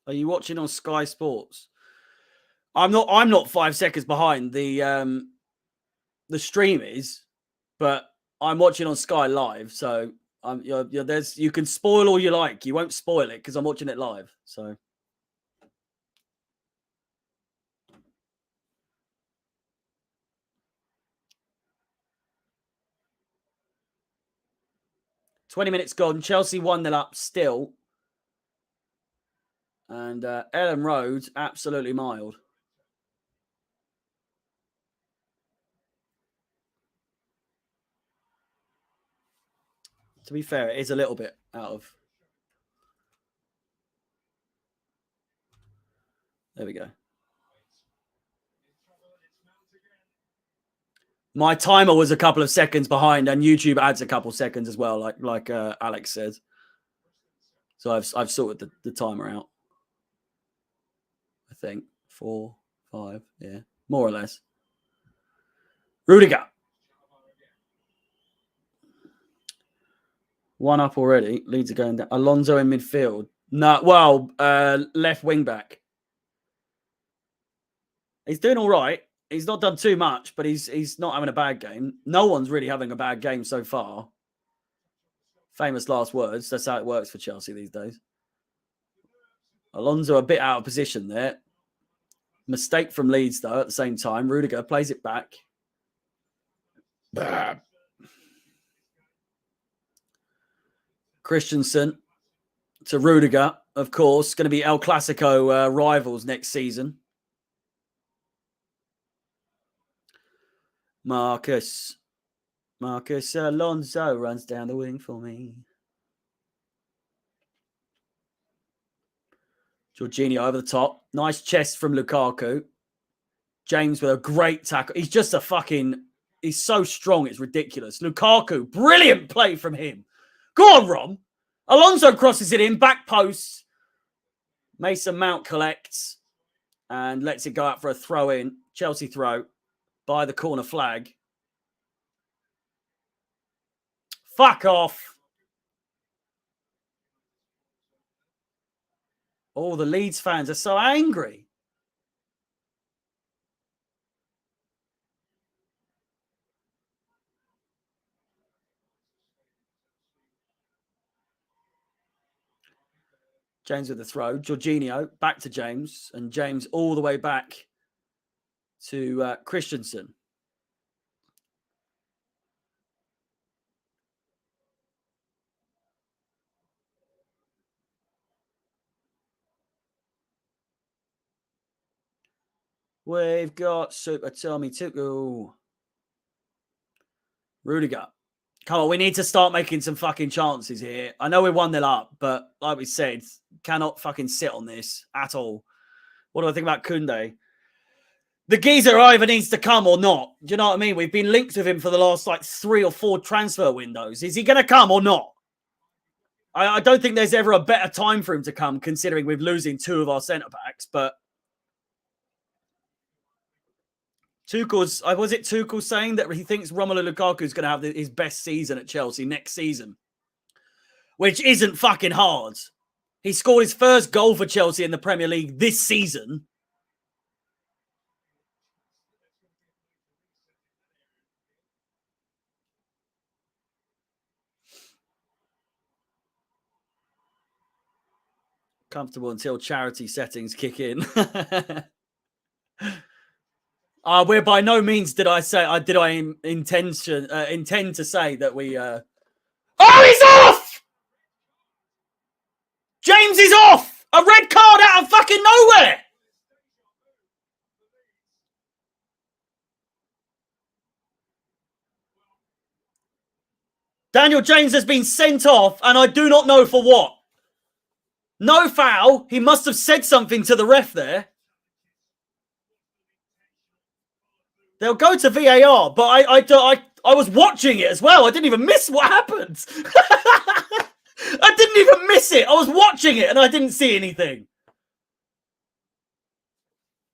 Are you watching on Sky Sports? I'm not 5 seconds behind. The stream is, but I'm watching on Sky Live, so you can spoil all you like. You won't spoil it because I'm watching it live. So 20 minutes gone. Chelsea 1-0 up still. And ELLAND Road, absolutely mild. To be fair, it is a little bit out of... There we go. My timer was a couple of seconds behind, and YouTube adds a couple of seconds as well, like Alex says. So I've sorted the timer out. I think 4, 5, yeah, more or less. Rudiger. 1 up already. Leeds are going down. Alonso in midfield. No, well, left wing back. He's doing all right. He's not done too much, but he's not having a bad game. No one's really having a bad game so far. Famous last words. That's how it works for Chelsea these days. Alonso a bit out of position there. Mistake from Leeds, though, at the same time. Rudiger plays it back. Bah. Christensen to Rudiger, of course. Going to be El Clasico rivals next season. Marcus Alonso runs down the wing for me. Jorginho over the top. Nice chest from Lukaku. James with a great tackle. He's just a fucking... He's so strong, it's ridiculous. Lukaku, brilliant play from him. Go on, Rom. Alonso crosses it in, back post. Mason Mount collects and lets it go out for a throw in. Chelsea throw by the corner flag. Fuck off. Oh, the Leeds fans are so angry. James with the throw. Jorginho back to James. And James all the way back to Christensen. We've got Super Tommy Tuchel. Rudiger. Come on, we need to start making some fucking chances here. I know we're 1-0 up, but like we said, cannot fucking sit on this at all. What do I think about Koundé? The geezer either needs to come or not. Do you know what I mean? We've been linked with him for the last like 3 or 4 transfer windows. Is he going to come or not? I don't think there's ever a better time for him to come, considering we're losing 2 of our centre-backs, but Tuchel's, was it Tuchel saying that he thinks Romelu Lukaku is going to have his best season at Chelsea next season? Which isn't fucking hard. He scored his first goal for Chelsea in the Premier League this season. Comfortable until charity settings kick in. Where by no means did I intend to say that we. Oh, he's off! James is off! A red card out of fucking nowhere! Daniel James has been sent off, and I do not know for what. No foul. He must have said something to the ref there. They'll go to VAR, but I was watching it as well. I didn't even miss what happened. I didn't even miss it. I was watching it and I didn't see anything.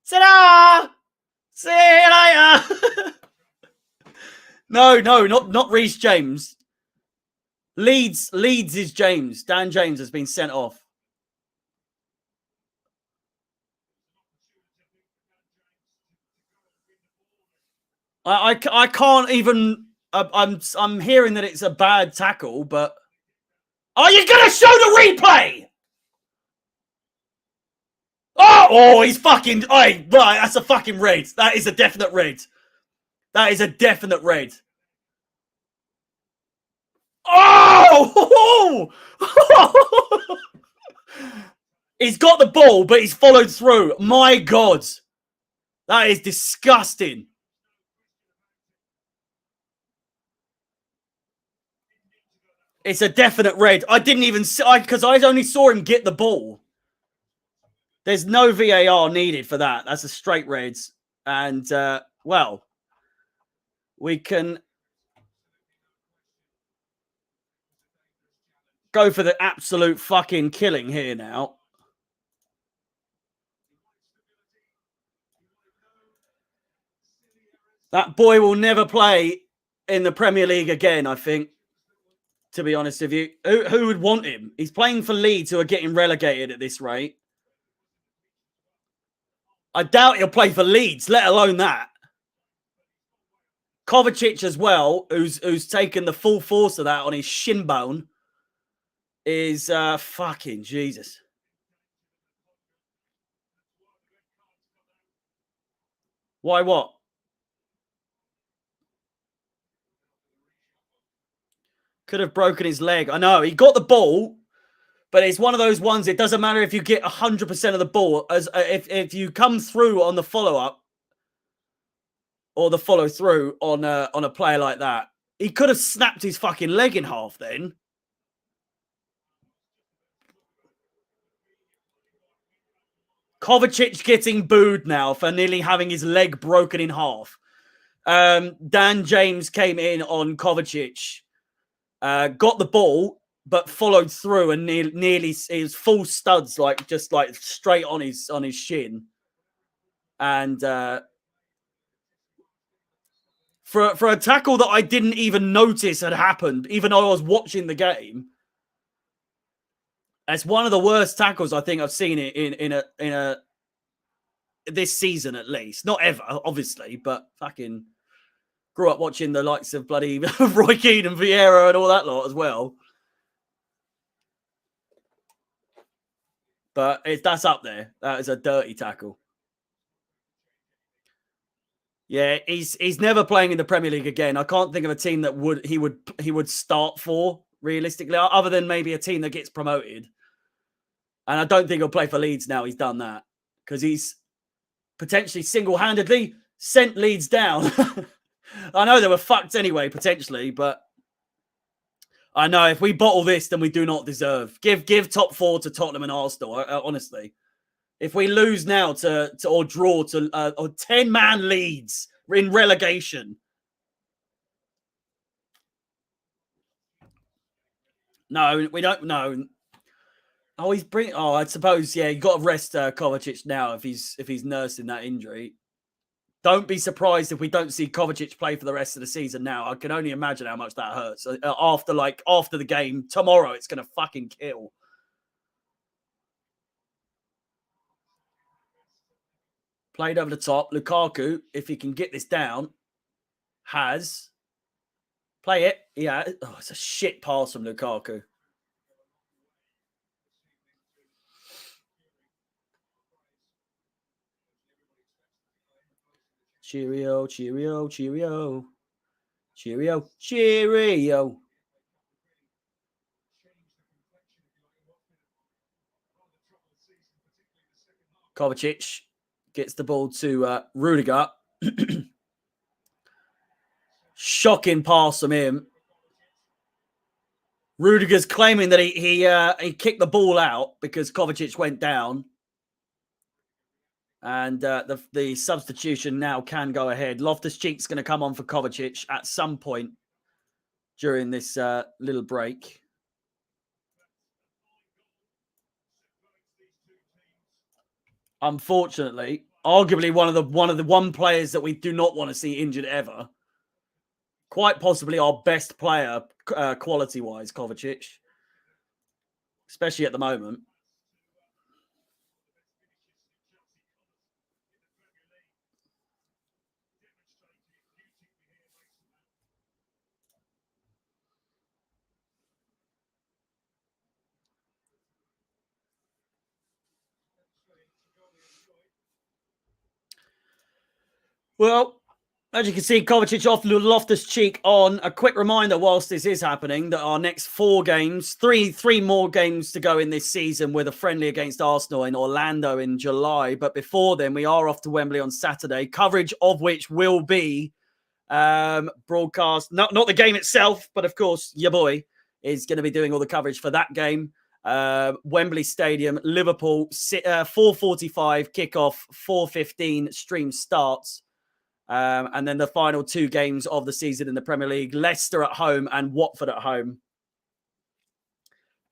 Ta-da! See you later. No, not Reece James. Leeds is James. Dan James has been sent off. I can't even. I'm hearing that it's a bad tackle, but are you gonna show the replay? Oh, he's fucking. Right, that's a fucking red. That is a definite red. That is a definite red. Oh! He's got the ball, but he's followed through. My God. That is disgusting. It's a definite red. I didn't even see, because I only saw him get the ball. There's no VAR needed for that. That's a straight red. And, well, we can go for the absolute fucking killing here now. That boy will never play in the Premier League again, I think. To be honest with you, who would want him? He's playing for Leeds, who are getting relegated at this rate. I doubt he'll play for Leeds, let alone that. Kovacic as well, who's taken the full force of that on his shin bone, is fucking Jesus. Why what? Could have broken his leg. I know, he got the ball, but it's one of those ones, it doesn't matter if you get 100% of the ball. As if you come through on the follow-up or the follow-through on a player like that, he could have snapped his fucking leg in half then. Kovacic getting booed now for nearly having his leg broken in half. Dan James came in on Kovacic, got the ball, but followed through and nearly it was full studs, like just like straight on his shin. And for a tackle that I didn't even notice had happened, even though I was watching the game, it's one of the worst tackles I think I've seen it in a this season at least. Not ever, obviously, but fucking grew up watching the likes of bloody Roy Keane and Vieira and all that lot as well. But that's up there. That is a dirty tackle. Yeah, he's never playing in the Premier League again. I can't think of a team that he would start for realistically, other than maybe a team that gets promoted. And I don't think he'll play for Leeds now. He's done that because he's potentially single-handedly sent Leeds down. I know they were fucked anyway, potentially, but I know if we bottle this, then we do not deserve. Give top four to Tottenham and Arsenal, honestly. If we lose now or draw to or 10-man Leeds in relegation. No, we don't know. Oh, I suppose, yeah, you got to rest Kovacic now if he's nursing that injury. Don't be surprised if we don't see Kovacic play for the rest of the season now. I can only imagine how much that hurts. After the game tomorrow, it's going to fucking kill. Played over the top. Lukaku, if he can get this down, has. Play it. Yeah. Oh, it's a shit pass from Lukaku. Cheerio, cheerio, cheerio. Cheerio, cheerio. Kovacic gets the ball to Rudiger. Shocking pass from him. Rudiger's claiming that he kicked the ball out because Kovacic went down. And the substitution now can go ahead. Loftus-Cheek's going to come on for Kovacic at some point during this little break. Unfortunately, arguably one of the players that we do not want to see injured ever. Quite possibly our best player quality-wise, Kovacic. Especially at the moment. Well, as you can see, Kovacic off Loftus-Cheek on. A quick reminder whilst this is happening that our next 4 games, three more games to go in this season with a friendly against Arsenal in Orlando in July. But before then, we are off to Wembley on Saturday, coverage of which will be broadcast. Not the game itself, but of course, your boy is going to be doing all the coverage for that game. Wembley Stadium, Liverpool, 4:45 kickoff, 4:15 stream starts. And then the final 2 games of the season in the Premier League, Leicester at home and Watford at home.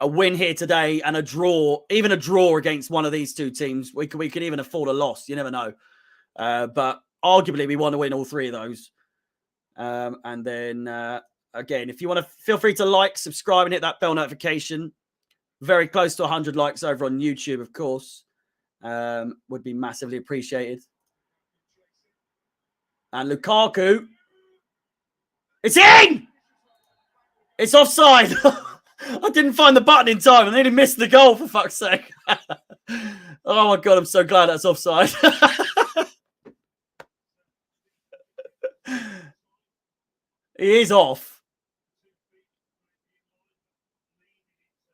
A win here today and a draw, even a draw against one of these 2 teams. We could even afford a loss. You never know. But arguably, we want to win all 3 of those. And then, again, if you want to, feel free to like, subscribe, and hit that bell notification. Very close to 100 likes over on YouTube, of course. Would be massively appreciated. And Lukaku It's in! It's offside. I didn't find the button in time and then he missed the goal, for fuck's sake. Oh my God, I'm so glad that's offside. He is off.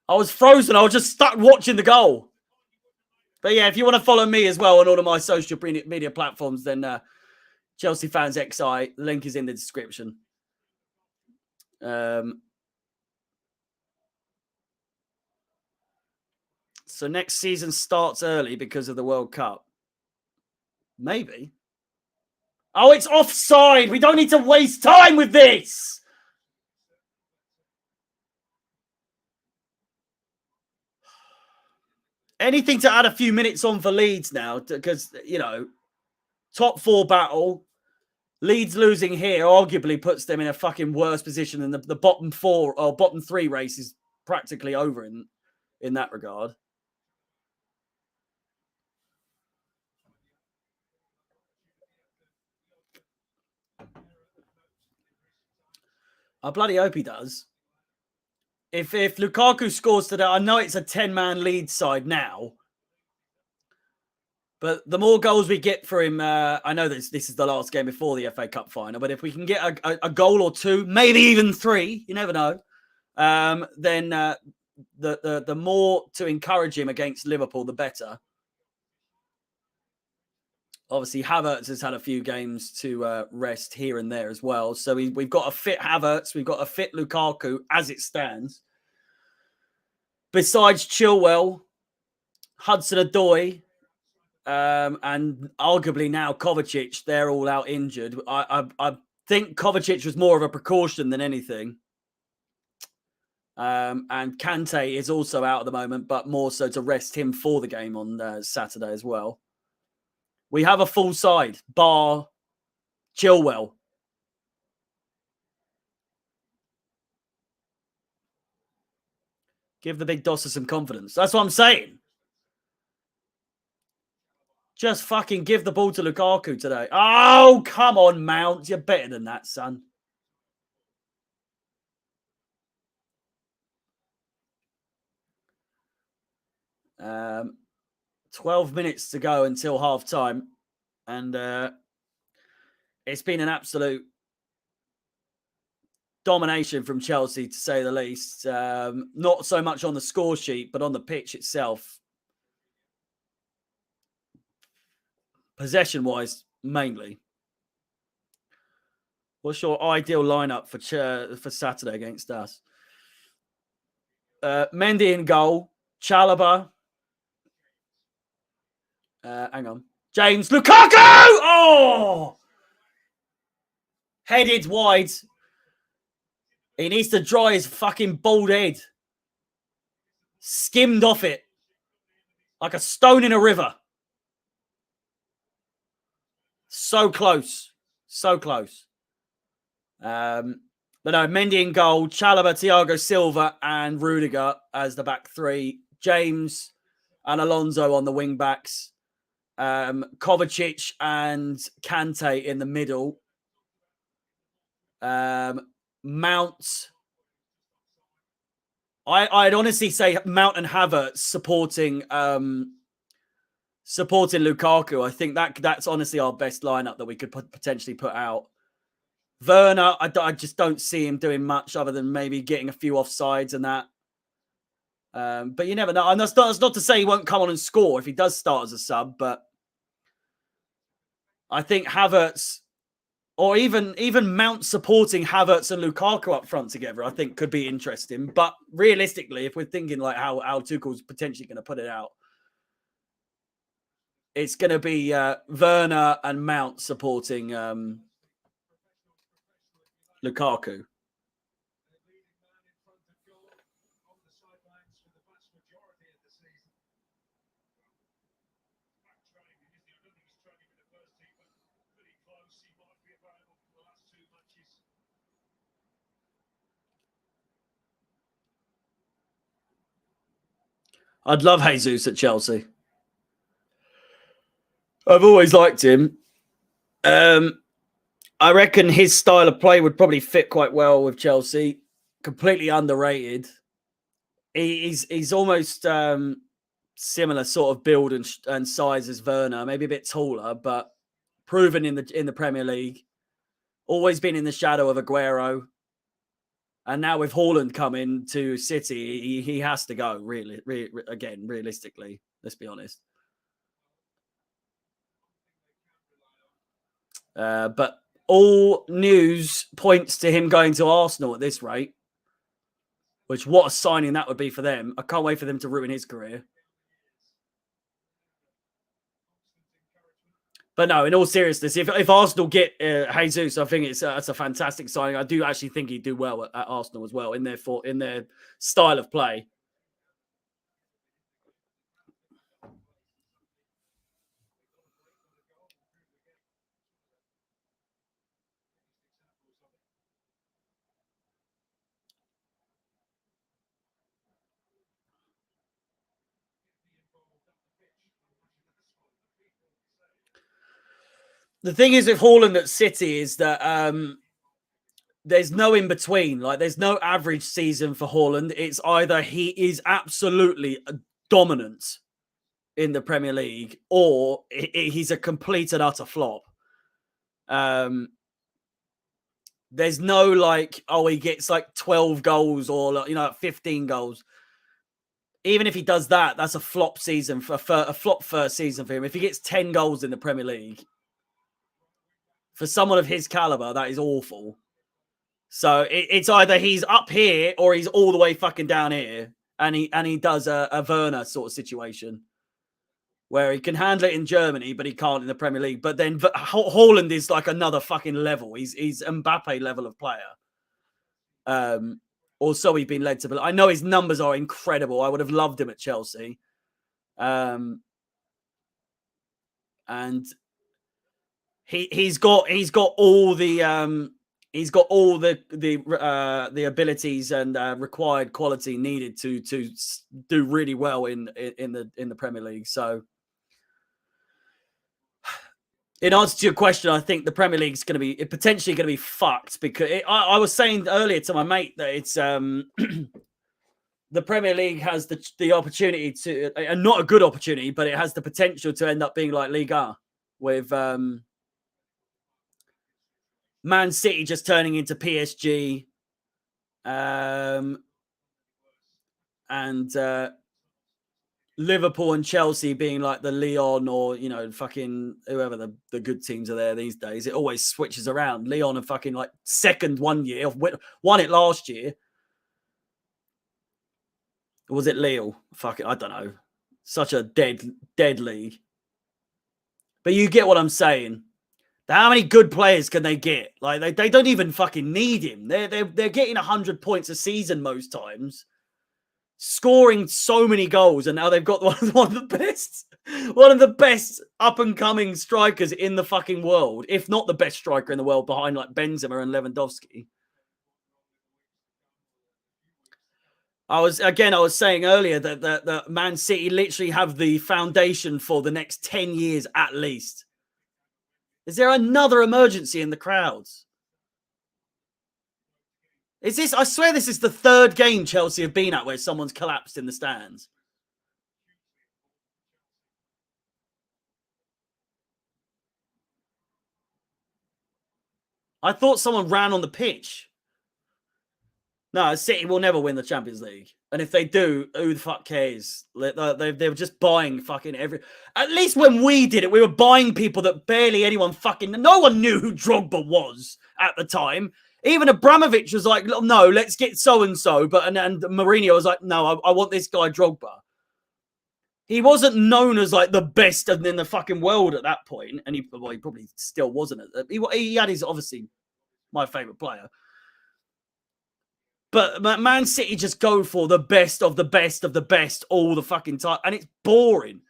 I was frozen. I was just stuck watching the goal. But yeah, if you want to follow me as well on all of my social media platforms, then Chelsea Fans XI, link is in the description. So next season starts early because of the World Cup. Maybe. Oh, it's offside. We don't need to waste time with this. Anything to add a few minutes on for Leeds now, because, you know, top four battle. Leeds losing here arguably puts them in a fucking worse position than the bottom four or bottom three race is practically over in that regard. I bloody hope he does. If Lukaku scores today, I know it's a 10-man Leeds side now, but the more goals we get for him, I know this is the last game before the FA Cup final, but if we can get a goal or two, maybe even three, you never know, then the more to encourage him against Liverpool, the better. Obviously, Havertz has had a few games to rest here and there as well. So we've got a fit Havertz. We've got a fit Lukaku as it stands. Besides Chilwell, Hudson-Odoi, and arguably now Kovacic, they're all out injured. I think Kovacic was more of a precaution than anything. And Kante is also out at the moment, but more so to rest him for the game on Saturday as well. We have a full side, bar Chilwell. Give the big Dosser some confidence. That's what I'm saying. Just fucking give the ball to Lukaku today. Oh, come on, Mount. You're better than that, son. Um, 12 minutes to go until half time. And it's been an absolute domination from Chelsea, to say the least. Not so much on the score sheet, but on the pitch itself. Possession-wise, mainly. What's your ideal lineup for Saturday against us? Mendy in goal. Chalobah. Hang on. James Lukaku! Oh! Headed wide. He needs to dry his fucking bald head. Skimmed off it. Like a stone in a river. So close. So close. But no, Mendy in goal. Chalobah, Thiago Silva, and Rudiger as the back three. James and Alonso on the wing backs. Kovacic and Kante in the middle. Mount. I'd honestly say Mount and Havertz supporting Lukaku. I think that's honestly our best lineup that we could potentially put out. Werner, I just don't see him doing much other than maybe getting a few offsides and that. But you never know. And that's not to say he won't come on and score if he does start as a sub, but I think Havertz, or even Mount supporting Havertz and Lukaku up front together, I think could be interesting. But realistically, if we're thinking like how Tuchel's potentially going to put it out, it's going to be Werner and Mount supporting Lukaku. I'd love Jesus at Chelsea. I've always liked him. I reckon his style of play would probably fit quite well with Chelsea. Completely underrated. He's almost similar sort of build and size as Werner, maybe a bit taller, but proven in the Premier League. Always been in the shadow of Aguero. And now with Haaland coming to City, he has to go, really, again, realistically. Let's be honest. But all news points to him going to Arsenal at this rate, which what a signing that would be for them. I can't wait for them to ruin his career. But no, in all seriousness, if Arsenal get Jesus, I think it's a fantastic signing. I do actually think he'd do well at Arsenal as well in their style of play. The thing is with Haaland at City is that there's no in between. Like, there's no average season for Haaland. It's either he is absolutely dominant in the Premier League, or he's a complete and utter flop. There's no like, oh, he gets like 12 goals or 15 goals. Even if he does that, that's a flop season for a flop first season for him. If he gets 10 goals in the Premier League, for someone of his caliber, that is awful. So it's either he's up here or he's all the way fucking down here, and he does a Werner sort of situation where he can handle it in Germany, but he can't in the Premier League. But then Haaland is like another fucking level. He's Mbappe level of player. Or so we've been led to believe. I know his numbers are incredible. I would have loved him at Chelsea. And he's got all the the abilities and required quality needed to do really well in the Premier League. So, in answer to your question, I think the Premier League is going to be potentially going to be fucked because I was saying earlier to my mate that it's the Premier League has the opportunity to, and not a good opportunity, but it has the potential to end up being like Liga with Man City just turning into PSG, and Liverpool and Chelsea being like the Lyon or fucking whoever the good teams are there these days. It always switches around. Lyon are fucking like second 1 year, won it last year. Or was it Lille? Fuck it, I don't know. Such a dead league. But you get what I'm saying. How many good players can they get? Like they don't even fucking need him. They're getting 100 points a season most times, scoring so many goals, and now they've got one of the best up and coming strikers in the fucking world, if not the best striker in the world, behind like Benzema and Lewandowski. I was saying earlier that Man City literally have the foundation for the next 10 years at least. Is there another emergency in the crowds? Is this? I swear this is the third game Chelsea have been at where someone's collapsed in the stands. I thought someone ran on the pitch. No, City will never win the Champions League. And if they do, who the fuck cares? They were just buying fucking every... At least when we did it, we were buying people that barely anyone fucking... No one knew who Drogba was at the time. Even Abramovich was like, no, let's get so-and-so. And Mourinho was like, no, I want this guy Drogba. He wasn't known as like the best in the fucking world at that point. And he probably still wasn't. He had his, obviously, my favourite player. But Man City just go for the best of the best of the best all the fucking time. And it's boring.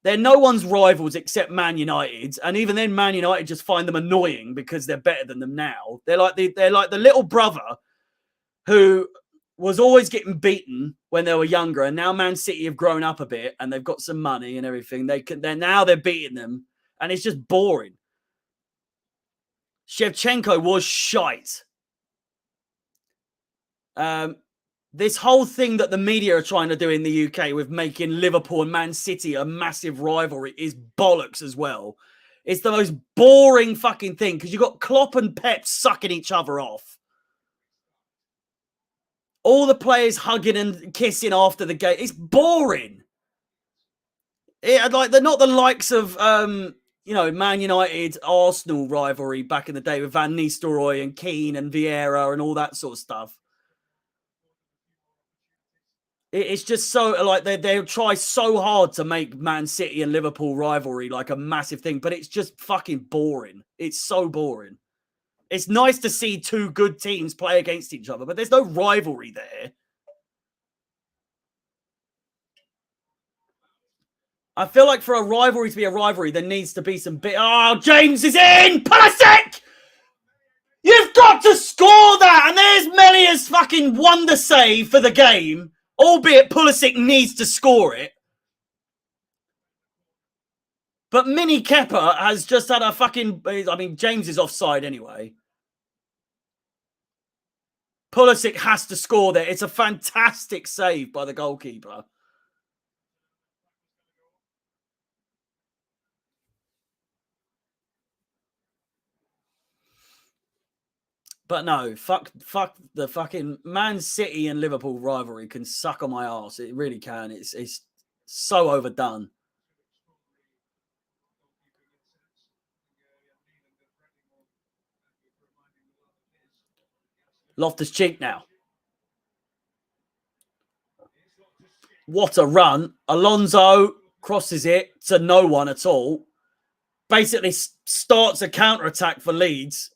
They're no one's rivals except Man United. And even then, Man United just find them annoying because they're better than them now. They're like the little brother who was always getting beaten when they were younger. And now Man City have grown up a bit and they've got some money and everything. They're beating them. And it's just boring. Shevchenko was shite. This whole thing that the media are trying to do in the UK with making Liverpool and Man City a massive rivalry is bollocks as well. It's the most boring fucking thing because you've got Klopp and Pep sucking each other off. All the players hugging and kissing after the game. It's boring. Like they're not the likes of Man United Arsenal rivalry back in the day with Van Nistelrooy and Keane and Vieira and all that sort of stuff. It's just so like they try so hard to make Man City and Liverpool rivalry like a massive thing, but it's just fucking boring. It's so boring. It's nice to see two good teams play against each other, but there's no rivalry there. I feel like for a rivalry to be a rivalry, there needs to be some bit. Oh, James is in! Pulisic! You've got to score that! And there's Melia's fucking wonder save for the game, albeit Pulisic needs to score it. But Mini Kepa has just had a fucking... I mean, James is offside anyway. Pulisic has to score there. It's a fantastic save by the goalkeeper. But no, fuck the fucking Man City and Liverpool rivalry can suck on my arse. It really can. It's so overdone. Loftus-Cheek now. What a run. Alonso crosses it to no one at all. Basically starts a counter-attack for Leeds.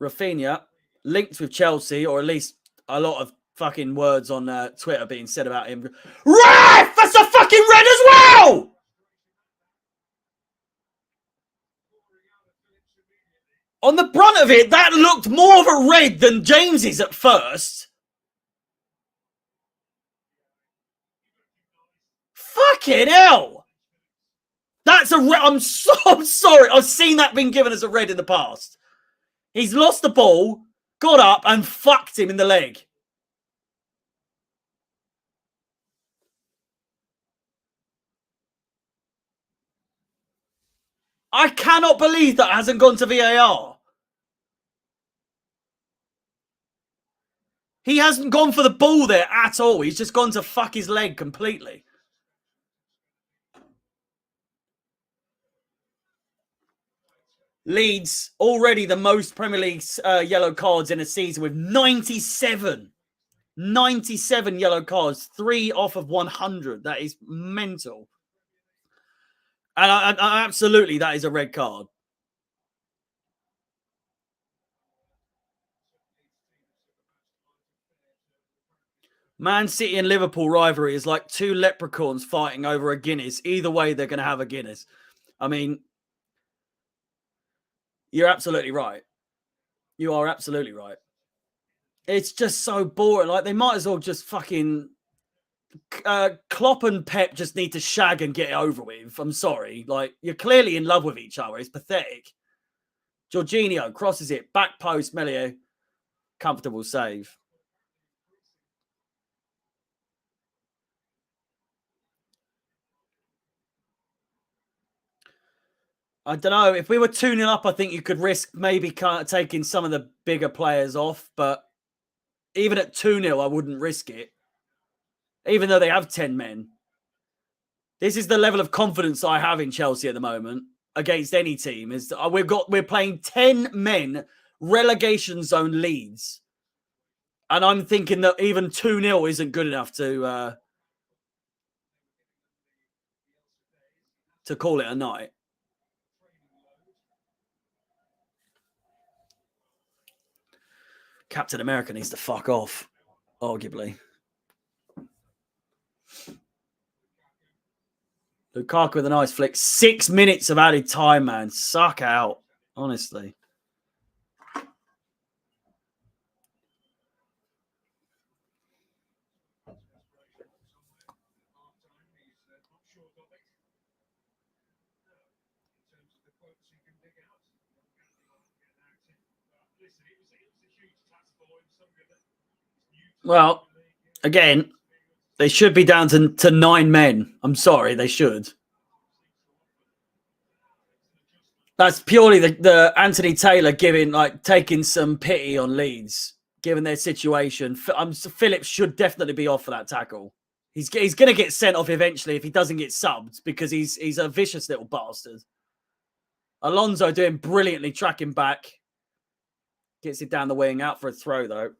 Rafinha linked with Chelsea, or at least a lot of fucking words on Twitter being said about him. Ref! That's a fucking red as well! On the brunt of it, that looked more of a red than James's at first. Fucking hell! That's a red. I'm sorry. I've seen that being given as a red in the past. He's lost the ball, got up, and fucked him in the leg. I cannot believe that hasn't gone to VAR. He hasn't gone for the ball there at all. He's just gone to fuck his leg completely. Leeds, already the most Premier League yellow cards in a season with 97. 97 yellow cards, 3 off of 100. That is mental. And I absolutely, that is a red card. Man City and Liverpool rivalry is like two leprechauns fighting over a Guinness. Either way, they're going to have a Guinness. I mean, you're absolutely right. You are absolutely right. It's just so boring. Like, they might as well just fucking... Klopp and Pep just need to shag and get it over with. I'm sorry. Like, you're clearly in love with each other. It's pathetic. Jorginho crosses it. Back post, Melia. Comfortable save. I don't know. If we were 2-0 up, I think you could risk maybe kind of taking some of the bigger players off. But even at 2-0, I wouldn't risk it. Even though they have 10 men. This is the level of confidence I have in Chelsea at the moment against any team. Is we're playing 10 men, relegation zone Leeds. And I'm thinking that even 2-0 isn't good enough to call it a night. Captain America needs to fuck off, arguably. Lukaku with a nice flick. 6 minutes of added time, man. Suck out, honestly. Well, again, they should be down to 9 men. I'm sorry, they should. That's purely the Anthony Taylor taking some pity on Leeds, given their situation. Phillips should definitely be off for that tackle. He's going to get sent off eventually if he doesn't get subbed because he's a vicious little bastard. Alonso doing brilliantly, tracking back. Gets it down the wing, out for a throw though.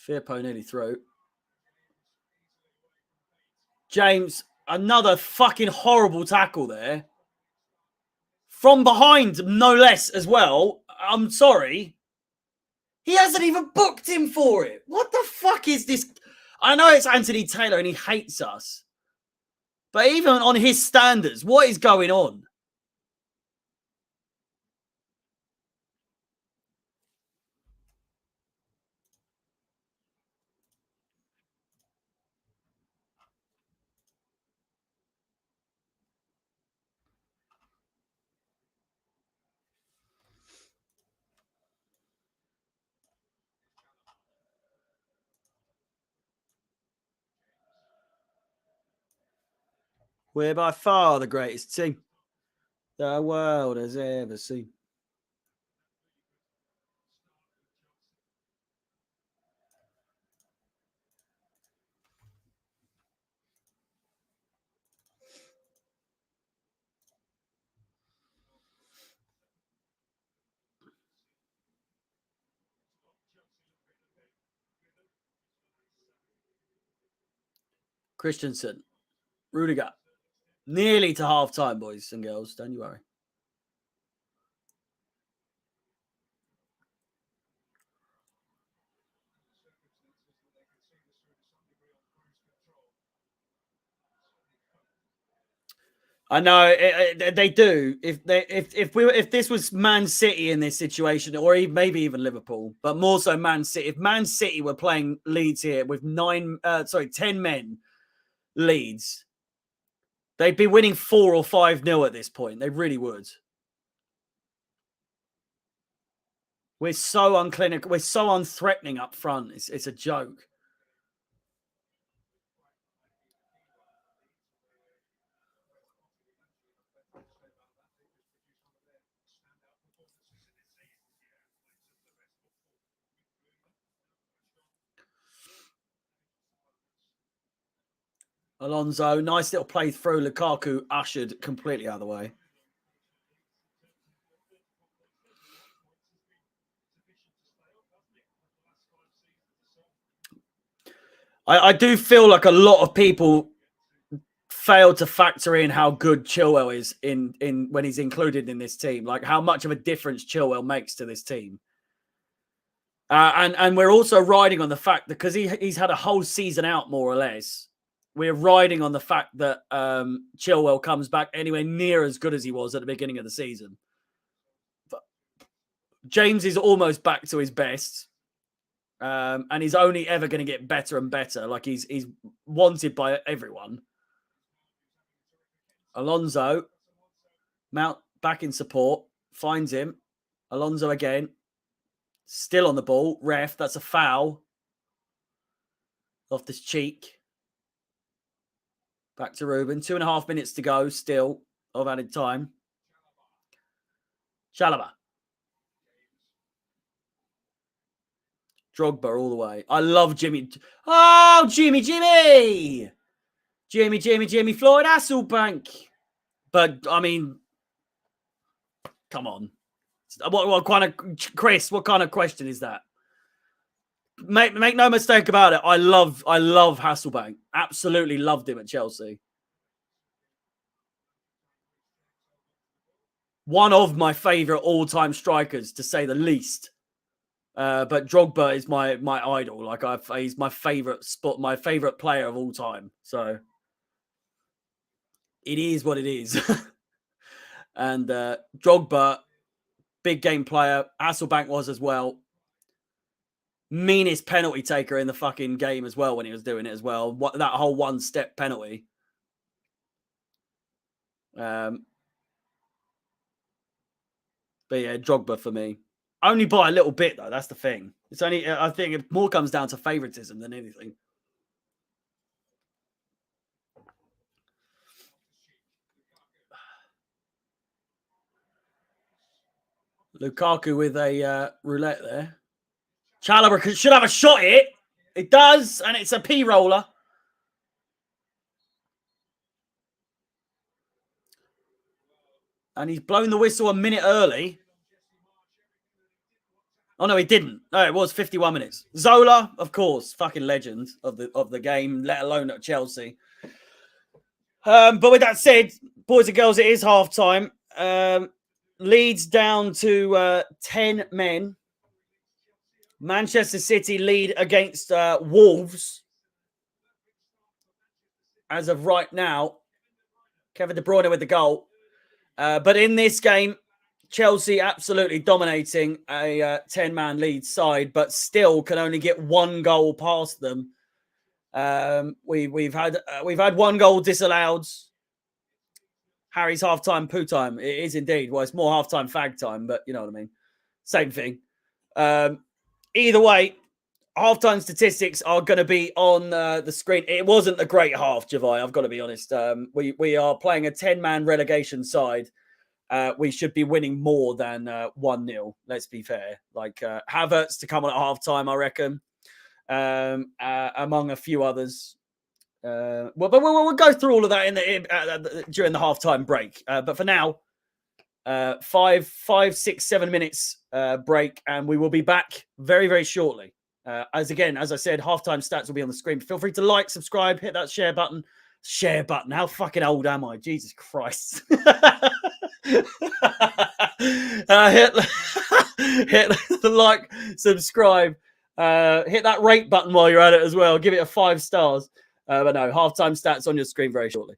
Firpo nearly through. James, another fucking horrible tackle there. From behind, no less, as well. I'm sorry. He hasn't even booked him for it. What the fuck is this? I know it's Anthony Taylor and he hates us. But even on his standards, what is going on? We're by far the greatest team the world has ever seen. Christensen, Rudiger, nearly to half time, boys and girls. Don't you worry. I know they do. If this was Man City in this situation, or maybe even Liverpool, but more so Man City. If Man City were playing Leeds here with 10 men, Leeds, they'd be winning 4 or 5-0 at this point. They really would. We're so unclinical. We're so unthreatening up front. It's a joke. Alonso, nice little play through. Lukaku ushered completely out of the way. I do feel like a lot of people failed to factor in how good Chilwell is in when he's included in this team, like how much of a difference Chilwell makes to this team. And we're also riding on the fact that because he's had a whole season out, more or less, we're riding on the fact that Chilwell comes back anywhere near as good as he was at the beginning of the season. But James is almost back to his best. And he's only ever going to get better and better. Like he's wanted by everyone. Alonso, Mount back in support, finds him. Alonso again, still on the ball. Ref, that's a foul. Off this cheek. Back to Ruben. 2.5 minutes to go still of added time. Chalobah. Drogba all the way. I love Jimmy. Oh, Jimmy Floyd Hasselbank. But, I mean, come on. What kind of, Chris, what kind of question is that? Make no mistake about it. I love Hasselbank. Absolutely loved him at Chelsea. One of my favourite all-time strikers, to say the least. But Drogba is my idol. Like he's my favourite player of all time. So it is what it is. And Drogba, big game player. Hasselbank was as well. meanest penalty taker in the fucking game as well when he was doing it as well. That whole one-step penalty. But yeah, Drogba for me. Only by a little bit, though. That's the thing. It's only, I think it more comes down to favoritism than anything. Lukaku with a roulette there. Chalobah should have a shot at it. It does, and it's a P-roller. And he's blown the whistle a minute early. Oh, no, he didn't. No, it was 51 minutes. Zola, of course, fucking legend of the game, let alone at Chelsea. But with that said, boys and girls, it is half-time. Leeds down to 10 men. Manchester City lead against Wolves. As of right now, Kevin De Bruyne with the goal. But in this game, Chelsea absolutely dominating a 10-man Leeds side, but still can only get one goal past them. We've had one goal disallowed. Harry's half-time poo time. It is indeed. Well, it's more half-time fag time, but you know what I mean. Same thing. Either way, half-time statistics are going to be on the screen. It wasn't a great half, Javai, I've got to be honest. We are playing a 10-man relegation side. We should be winning more than 1-0, let's be fair. Like Havertz to come on at half-time, I reckon, among a few others. But we'll go through all of that during the half-time break. But for now, 5, 6, 7 minutes break, and we will be back very, very shortly. As I said, halftime stats will be on the screen. Feel free to like, subscribe, hit that share button. Share button. How fucking old am I? Jesus Christ. Hit the like, subscribe. Hit that rate button while you're at it as well. Give it a 5 stars. But no, halftime stats on your screen very shortly.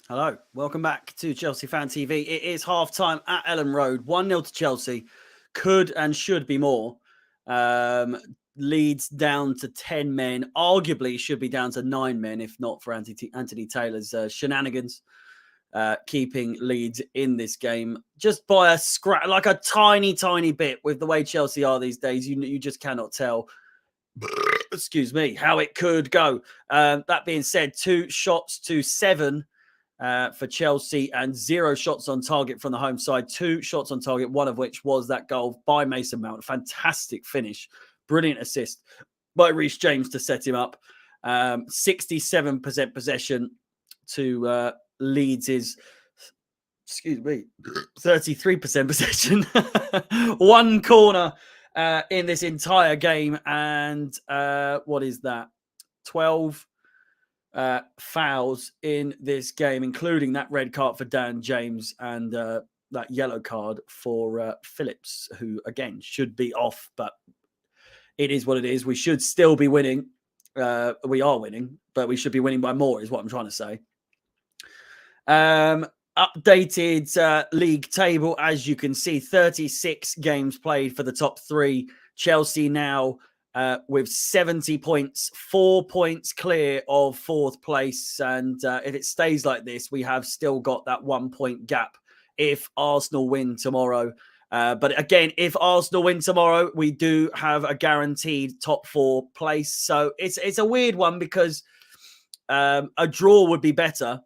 Hello, welcome back to Chelsea Fan TV. It is half time at Elland Road, 1-0 to Chelsea. Could and should be more. Leeds down to 10 men, arguably should be down to 9 men, if not for Anthony Taylor's shenanigans, keeping Leeds in this game just by a scratch, like a tiny bit. With the way Chelsea are these days, you just cannot tell. Excuse me, how it could go. That being said, 2 shots to 7 for Chelsea and 0 shots on target from the home side. 2 shots on target, one of which was that goal by Mason Mount. Fantastic finish. Brilliant assist by Reece James to set him up. 67% possession to Leeds' 33% possession. 1 corner in this entire game. And what is that? 12 fouls in this game, including that red card for Dan James and that yellow card for Phillips, who again should be off, but it is what it is. We should still be winning. We are winning, but we should be winning by more, is what I'm trying to say. Updated league table, as you can see, 36 games played for the top 3. Chelsea now with 70 points, 4 points clear of 4th place. And if it stays like this, we have still got that 1 point gap if Arsenal win tomorrow. But again, if Arsenal win tomorrow, we do have a guaranteed top 4 place. So it's a weird one because a draw would be better.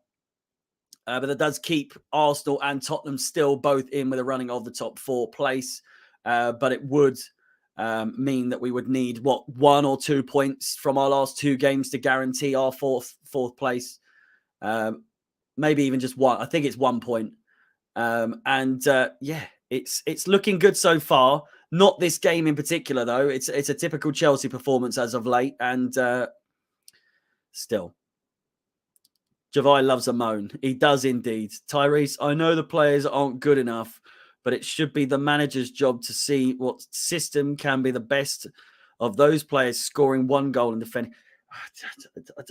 But that does keep Arsenal and Tottenham still both in with a running of the top 4 place. But it would mean that we would need, 1 or 2 points from our last 2 games to guarantee our fourth place. Maybe even just 1. I think it's 1 point. Yeah, it's looking good so far. Not this game in particular, though. It's a typical Chelsea performance as of late. And still, Javai loves a moan. He does indeed. Tyrese, I know the players aren't good enough, but it should be the manager's job to see what system can be the best of those players scoring 1 goal and defending.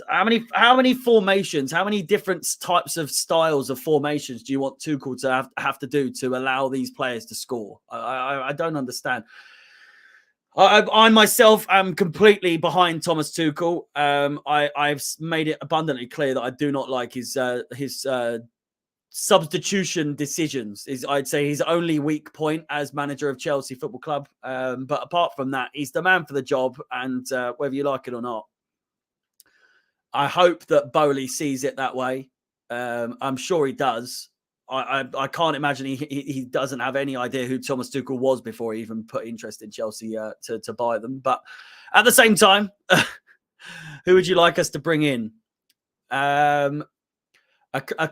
How many formations, how many different types of styles of formations do you want Tuchel to have to do to allow these players to score? I don't understand. I myself am completely behind Thomas Tuchel. I've made it abundantly clear that I do not like his substitution decisions. I'd say his only weak point as manager of Chelsea Football Club. But apart from that, he's the man for the job, and whether you like it or not, I hope that Bowley sees it that way. I'm sure he does. I can't imagine he doesn't have any idea who Thomas Tuchel was before he even put interest in Chelsea to buy them. But at the same time, who would you like us to bring in? A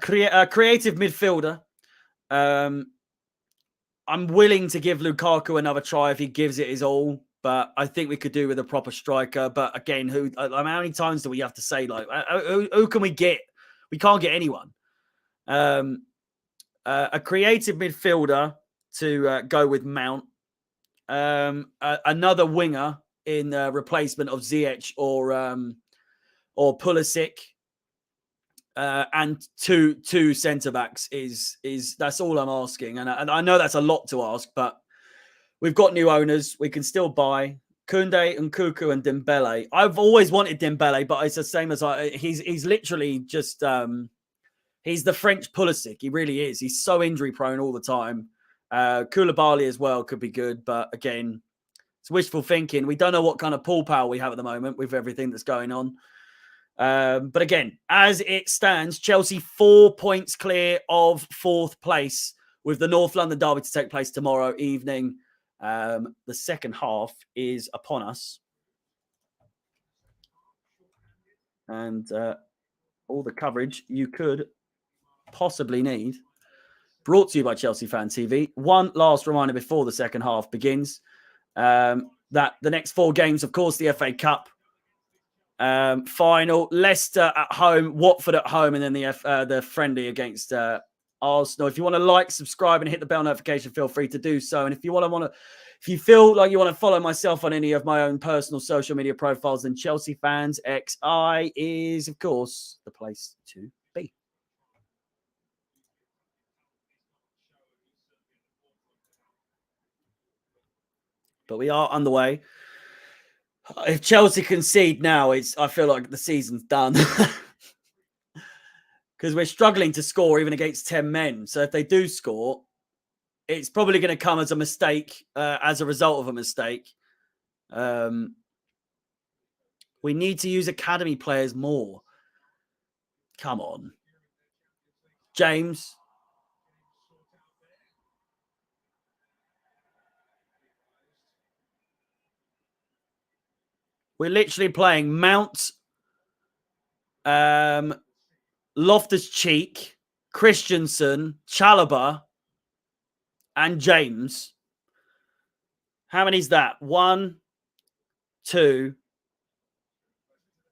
creative midfielder. I'm willing to give Lukaku another try if he gives it his all, but I think we could do with a proper striker. But again, how many times do we have to say, like, who can we get? We can't get anyone. A creative midfielder to go with Mount. Another winger in replacement of Ziyech or Pulisic. And two centre backs is that's all I'm asking, and I know that's a lot to ask, but we've got new owners. We can still buy Koundé and Nkunku and Dembele. I've always wanted Dembele, but it's the same as he's literally just he's the French Pulisic. He really is. He's so injury prone all the time. Koulibaly as well could be good, but again, it's wishful thinking. We don't know what kind of pull power we have at the moment with everything that's going on. But again, as it stands, Chelsea 4 points clear of 4th place with the North London derby to take place tomorrow evening. The second half is upon us. And all the coverage you could possibly need. Brought to you by Chelsea Fan TV. One last reminder before the second half begins. That the next 4 games, of course, the FA Cup final, Leicester at home, Watford at home, and then the friendly against Arsenal. If you want to like, subscribe, and hit the bell notification, feel free to do so. And if you if you feel like you want to follow myself on any of my own personal social media profiles, then Chelsea Fans XI is, of course, the place to be. but we are underway. If Chelsea concede now, I feel like the season's done. Because we're struggling to score even against 10 men. So if they do score, it's probably going to come as a mistake, as a result of a mistake. We need to use academy players more. Come on. James. We're literally playing Mount, Loftus-Cheek, Christensen, Chalobah, and James. How many is that? 1, 2,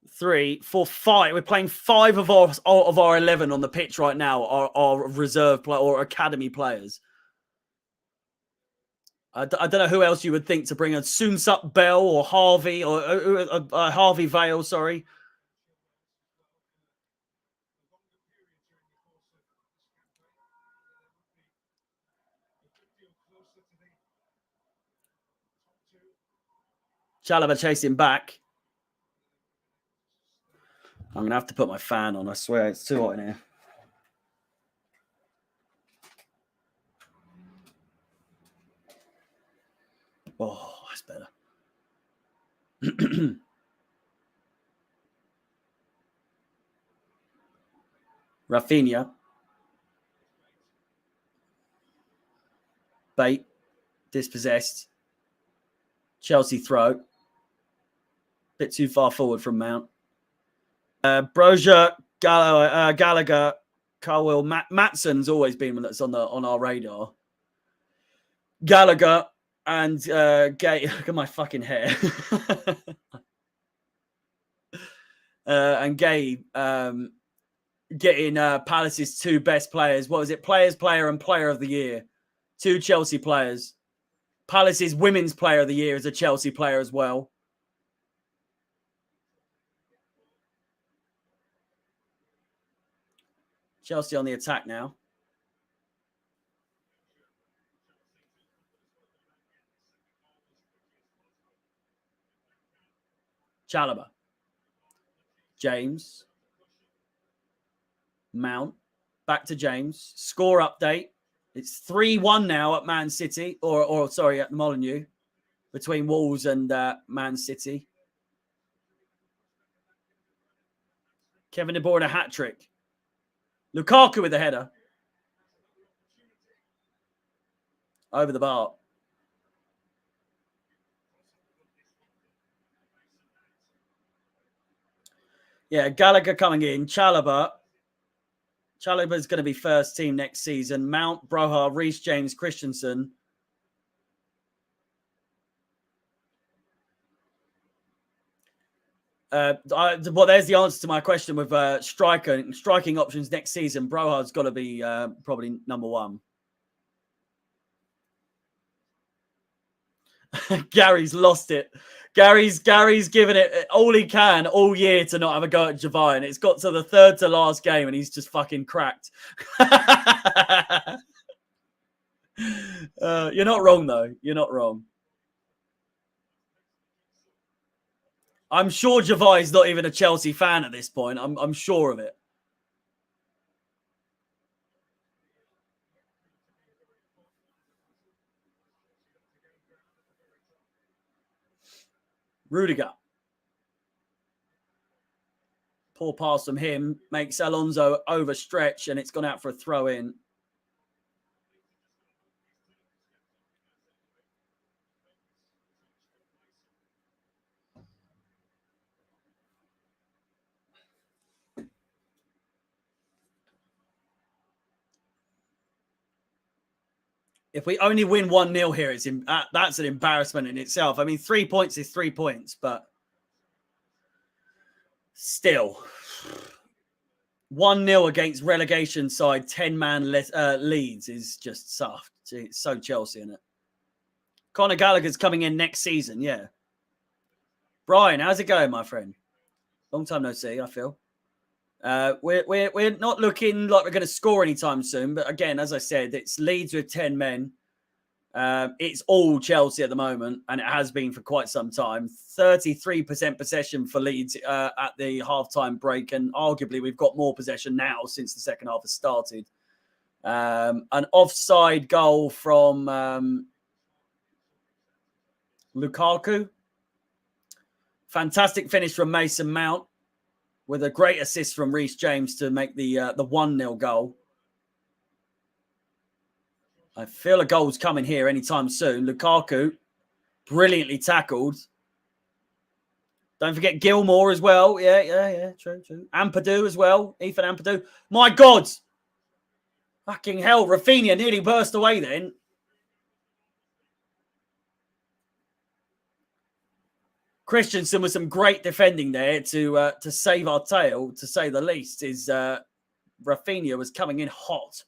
3, 4, 5. We're playing 5 of our 11 on the pitch right now are reserve play or academy players. I don't know who else you would think to bring in. Soonsup Bell or Harvey or Harvey Vale, sorry. Chalobah chasing back. I'm going to have to put my fan on. I swear, it's too hot in here. Oh, that's better. Rafinha. Bait. Dispossessed. Chelsea throw. Bit too far forward from Mount. Brozier, Gallagher, Carwell, Matson's always been one that's on our radar. Gallagher and Gay. Look at my fucking hair. And Gay getting Palace's 2 best players. What was it? Player and Player of the Year. 2 Chelsea players. Palace's Women's Player of the Year is a Chelsea player as well. Chelsea on the attack now. Chalobah. James. Mount. Back to James. Score update. It's 3-1 now at Man City, or sorry, at Molineux, between Wolves and Man City. Kevin De Bruyne a hat-trick. Lukaku with a header. Over the bar. Yeah, Gallagher coming in. Chalobah. Chalobah's going to be first team next season. Mount, Broha, Reece James, Christensen. Well, there's the answer to my question with striking options next season. Broha's got to be probably number 1. Gary's lost it. Gary's given it all he can all year to not have a go at Javai, and it's got to the 3rd to last game, and he's just fucking cracked. You're not wrong, though. You're not wrong. I'm sure Javai's not even a Chelsea fan at this point. I'm sure of it. Rudiger. Poor pass from him makes Alonso overstretch, and it's gone out for a throw in. If we only win 1-0 here, that's an embarrassment in itself. I mean, 3 points is 3 points, but still. 1-0 against relegation side, 10-man Leeds is just soft. It's so Chelsea, isn't it? Conor Gallagher's coming in next season, yeah. Brian, how's it going, my friend? Long time no see, I feel. We're not looking like we're going to score anytime soon, but again, as I said, it's Leeds with 10 men. It's all Chelsea at the moment, and it has been for quite some time. 33% possession for Leeds at the halftime break, and arguably we've got more possession now since the second half has started. An offside goal from Lukaku. Fantastic finish from Mason Mount with a great assist from Reece James to make the 1-0 goal. I feel a goal's coming here anytime soon. Lukaku, brilliantly tackled. Don't forget Gilmore as well. Yeah, true. Ampadu as well. Ethan Ampadu. My God! Fucking hell, Rafinha nearly burst away then. Christensen with some great defending there to save our tail, to say the least. Rafinha was coming in hot.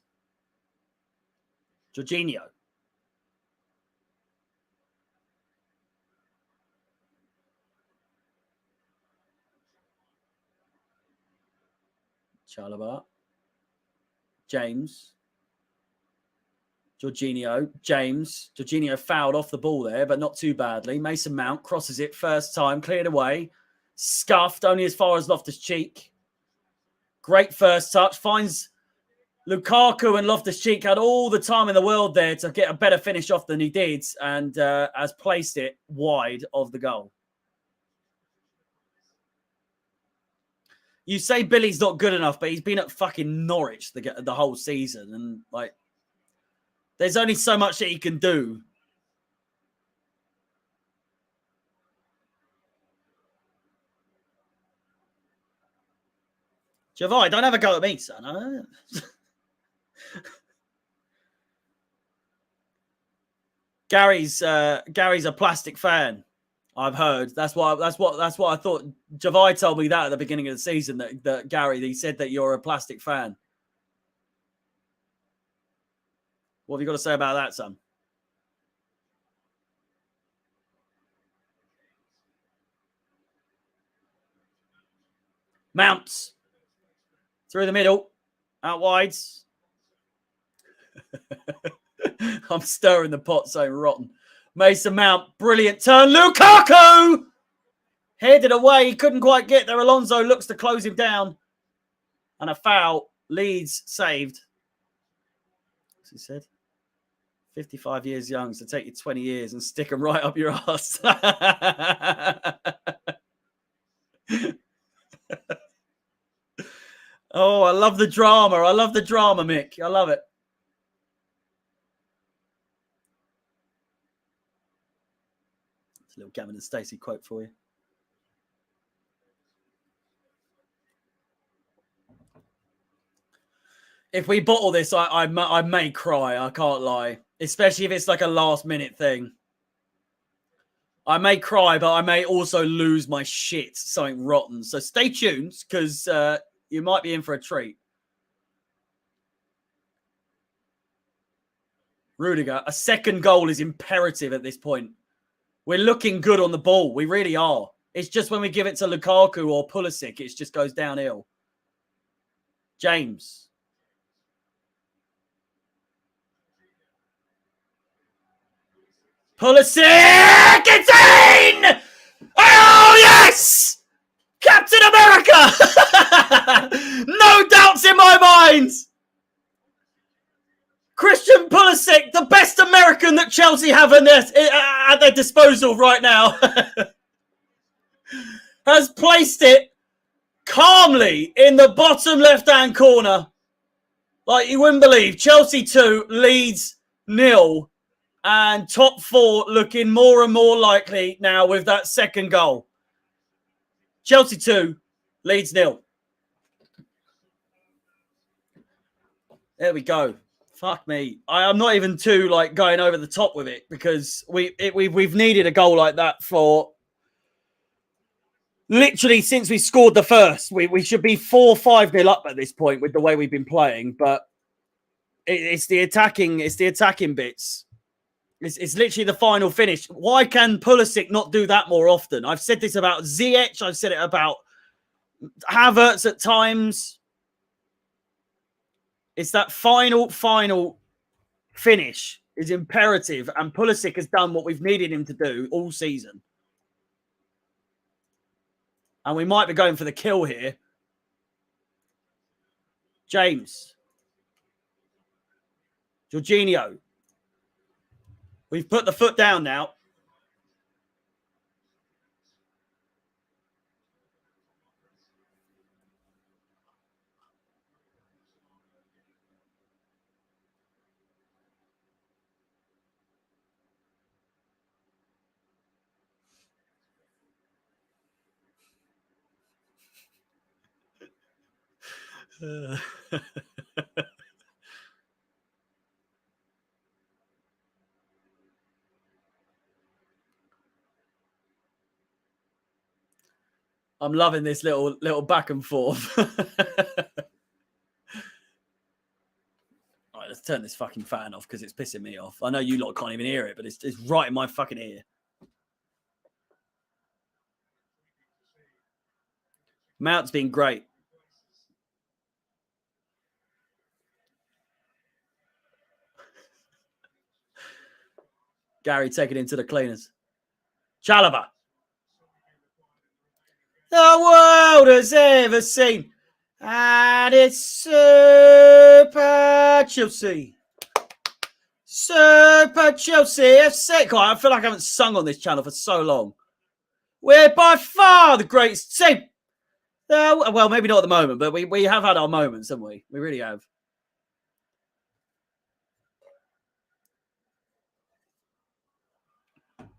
Jorginho. Chalobah. James. Jorginho. James. Jorginho fouled off the ball there, but not too badly. Mason Mount crosses it first time, cleared away. Scuffed only as far as Loftus-Cheek. Great first touch. Finds Lukaku, and Loftus-Cheek had all the time in the world there to get a better finish off than he did, and has placed it wide of the goal. You say Billy's not good enough, but he's been at fucking Norwich the whole season, and like, there's only so much that he can do. Javai, don't have a go at me, son. Gary's a plastic fan. I've heard. That's what I thought. Javai told me that at the beginning of the season, that Gary, he said that you're a plastic fan. What have you got to say about that, son? Mounts. Through the middle. Out wides. I'm stirring the pot so rotten. Mason Mount. Brilliant turn. Lukaku! Headed away. He couldn't quite get there. Alonso looks to close him down. And a foul. Leeds saved. What's he said? 55 years young, so take you 20 years and stick them right up your ass. Oh, I love the drama. I love the drama, Mick. I love it. It's a little Gavin and Stacey quote for you. If we bottle this, I may cry. I can't lie. Especially if it's like a last-minute thing. I may cry, but I may also lose my shit. Something rotten. So stay tuned, because you might be in for a treat. Rudiger, a second goal is imperative at this point. We're looking good on the ball. We really are. It's just when we give it to Lukaku or Pulisic, it just goes downhill. James. Pulisic! It's in! Oh, yes! Captain America! No doubts in my mind! Christian Pulisic, the best American that Chelsea have at their disposal right now, has placed it calmly in the bottom left-hand corner. Like you wouldn't believe. Chelsea 2, Leeds 0. And top 4 looking more and more likely now with that second goal. Chelsea 2, Leeds 0. There we go. Fuck me. I'm not even too like going over the top with it, because we've needed a goal like that for literally since we scored the first. We should be 4-5-0 up at this point with the way we've been playing, but it's the attacking bits. It's literally the final finish. Why can Pulisic not do that more often? I've said this about Ziyech. I've said it about Havertz at times. It's that final finish is imperative, and Pulisic has done what we've needed him to do all season. And we might be going for the kill here. James. Jorginho. We've put the foot down now. I'm loving this little back and forth. All right, let's turn this fucking fan off because it's pissing me off. I know you lot can't even hear it, but it's right in my fucking ear. Mount's been great. Gary taking it into the cleaners. Chalobah. The world has ever seen. And it's Super Chelsea. Super Chelsea FC. God, I feel like I haven't sung on this channel for so long. We're by far the greatest team. Well, maybe not at the moment, but we have had our moments, haven't we? We really have.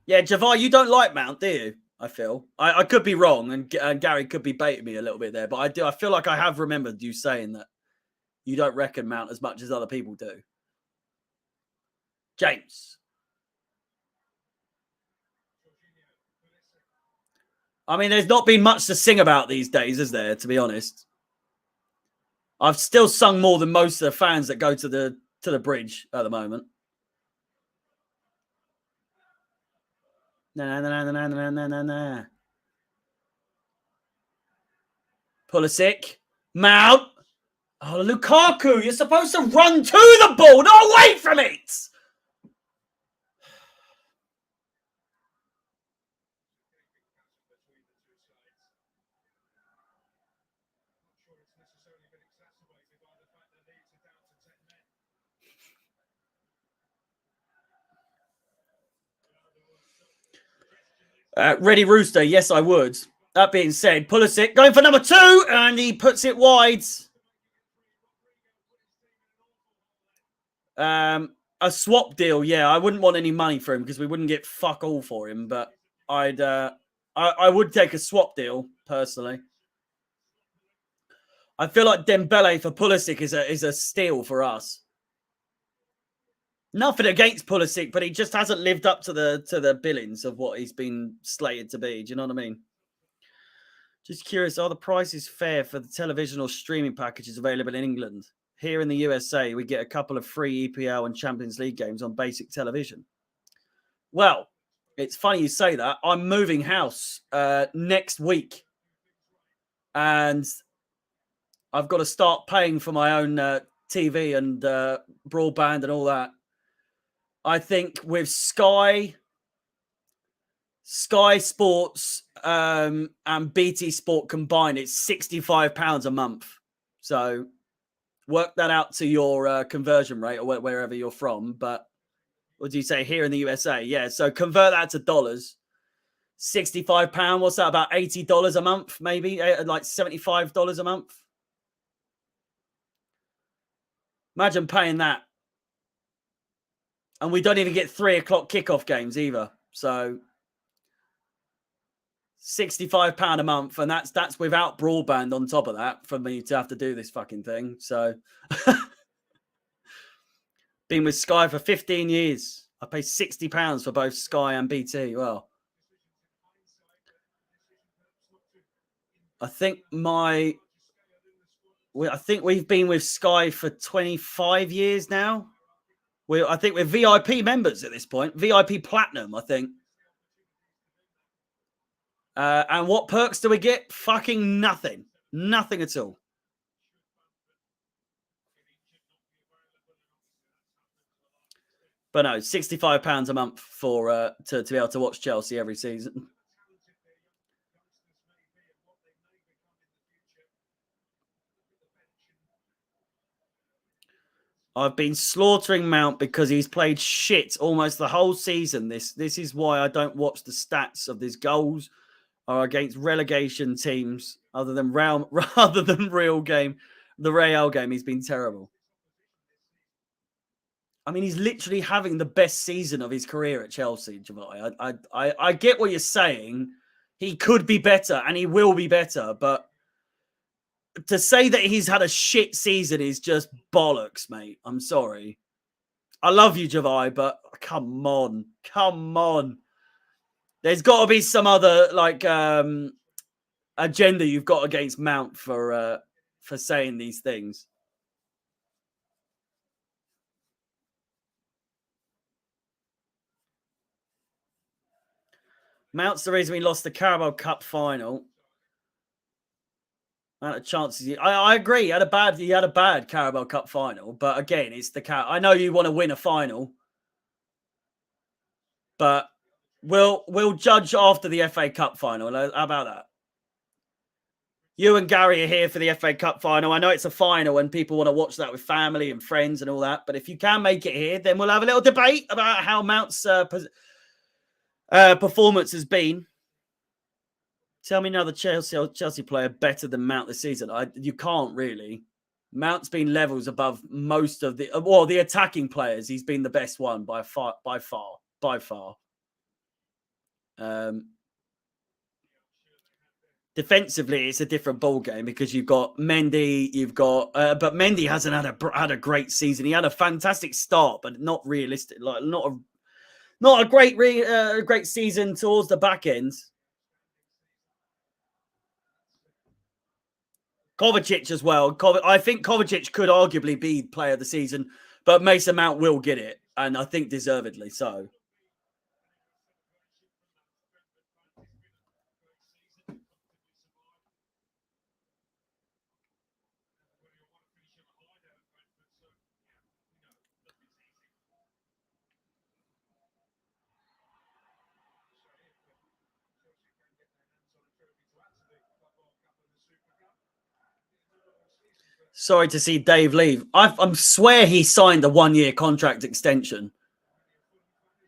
Yeah, Javar, you don't like Mount, do you? I feel. I could be wrong, and Gary could be baiting me a little bit there, but I do. I feel like I have remembered you saying that you don't reckon Mount as much as other people do. James. I mean, there's not been much to sing about these days, is there, to be honest? I've still sung more than most of the fans that go to the bridge at the moment. Nah. Pulisic. Mount. Oh, Lukaku, you're supposed to run to the ball, not away from it. Ready Rooster, yes, I would. That being said, Pulisic going for number 2, and he puts it wide. A swap deal, yeah. I wouldn't want any money for him because we wouldn't get fuck all for him. But I would take a swap deal personally. I feel like Dembele for Pulisic is a steal for us. Nothing against Pulisic, but he just hasn't lived up to the billings of what he's been slated to be. Do you know what I mean? Just curious, are the prices fair for the television or streaming packages available in England? Here in the USA, we get a couple of free EPL and Champions League games on basic television. Well, it's funny you say that. I'm moving house next week. And I've got to start paying for my own TV and broadband and all that. I think with Sky Sports and BT Sport combined, it's £65 a month. So work that out to your conversion rate or wherever you're from. But what do you say here in the USA? Yeah, so convert that to dollars. £65. What's that? About $80 a month, maybe? Like $75 a month. Imagine paying that. And we don't even get 3 o'clock kickoff games either. So £65 a month, and that's without broadband on top of that for me to have to do this fucking thing. So been with Sky for 15 years. I pay £60 for both Sky and BT. Well, I think we've been with Sky for 25 years now. I think we're VIP members at this point. VIP Platinum, I think. And what perks do we get? Fucking nothing. Nothing at all. But no, £65 a month for to be able to watch Chelsea every season. I've been slaughtering Mount because he's played shit almost the whole season. This is why I don't watch the stats of his goals are against relegation teams other than rather than the Real game. He's been terrible. I mean, he's literally having the best season of his career at Chelsea, Javai. I get what you're saying. He could be better and he will be better, but to say that he's had a shit season is just bollocks, mate. I'm sorry. I love you, Javai, but come on. Come on. There's got to be some other agenda you've got against Mount for saying these things. Mount's the reason we lost the Carabao Cup final. Amount of chances. I agree. He had a bad Carabao Cup final, but again, it's the I know you want to win a final, but we'll judge after the FA Cup final. How about that? You and Gary are here for the FA Cup final. I know it's a final and people want to watch that with family and friends and all that, but if you can make it here, then we'll have a little debate about how Mount's performance has been. Tell me another Chelsea player better than Mount this season. You can't really. Mount's been levels above most of the attacking players. He's been the best one by far. Defensively, it's a different ball game because you've got Mendy, but Mendy hasn't had a great season. He had a fantastic start, but not realistic. Like not a great season towards the back end. Kovacic as well. I think Kovacic could arguably be player of the season, but Mason Mount will get it, and I think deservedly so. Sorry to see Dave leave. I swear he signed a 1-year contract extension,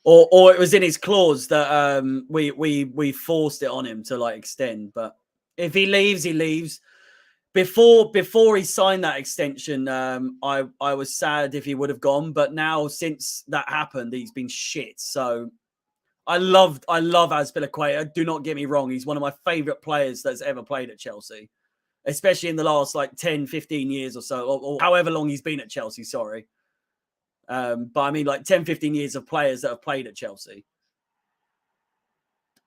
or it was in his clause that we forced it on him to extend. But if he leaves, he leaves. Before he signed that extension, I was sad if he would have gone. But now since that happened, he's been shit. So I love Azpilicueta. Do not get me wrong. He's one of my favourite players that's ever played at Chelsea, especially in the last 10, 15 years or so, or however long he's been at Chelsea, sorry. But I mean 10, 15 years of players that have played at Chelsea.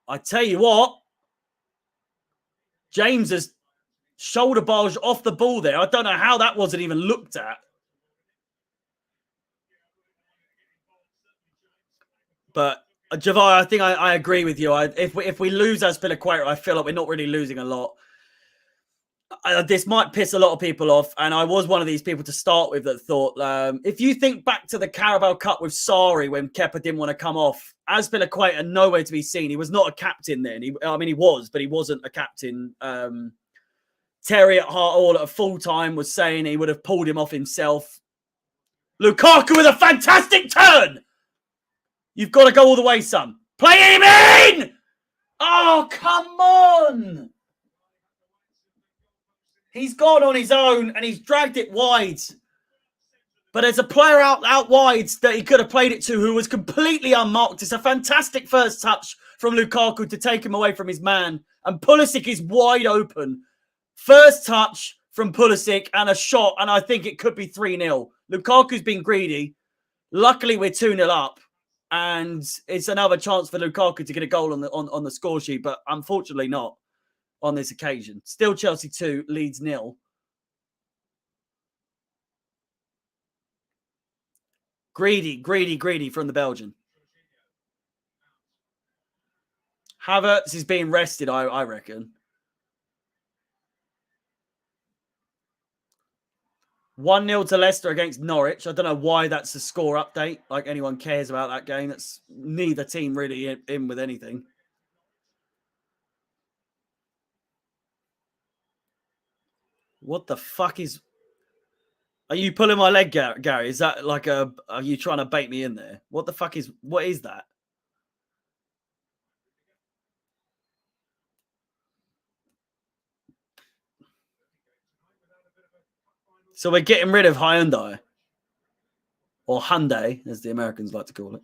I tell you what, James has shoulder barged off the ball there. I don't know how that wasn't even looked at. But Javai, I think I agree with you. If we lose Azpilicueta, I feel like we're not really losing a lot. This might piss a lot of people off, and I was one of these people to start with that thought, if you think back to the Carabao Cup with Sarri when Kepa didn't want to come off, Azpilicueta nowhere to be seen. He was not a captain then. He was, but he wasn't a captain. Terry at heart, all at full time, was saying he would have pulled him off himself. Lukaku with a fantastic turn. You've got to go all the way, son. Play him in! Oh, come on! He's gone on his own and he's dragged it wide. But there's a player out wide that he could have played it to who was completely unmarked. It's a fantastic first touch from Lukaku to take him away from his man. And Pulisic is wide open. First touch from Pulisic and a shot, and I think it could be 3-0. Lukaku's been greedy. Luckily, we're 2-0 up. And it's another chance for Lukaku to get a goal on the score sheet, but unfortunately not on this occasion. Still Chelsea 2, Leeds 0. Greedy from the Belgian. Havertz is being rested, I reckon. 1-0 to Leicester against Norwich. I don't know why that's a score update. Like anyone cares about that game. That's neither team really in with anything. What the fuck is... Are you pulling my leg, Gary? Is that like a... Are you trying to bait me in there? What the fuck is... What is that? So we're getting rid of Hyundai. Or Hyundai, as the Americans like to call it.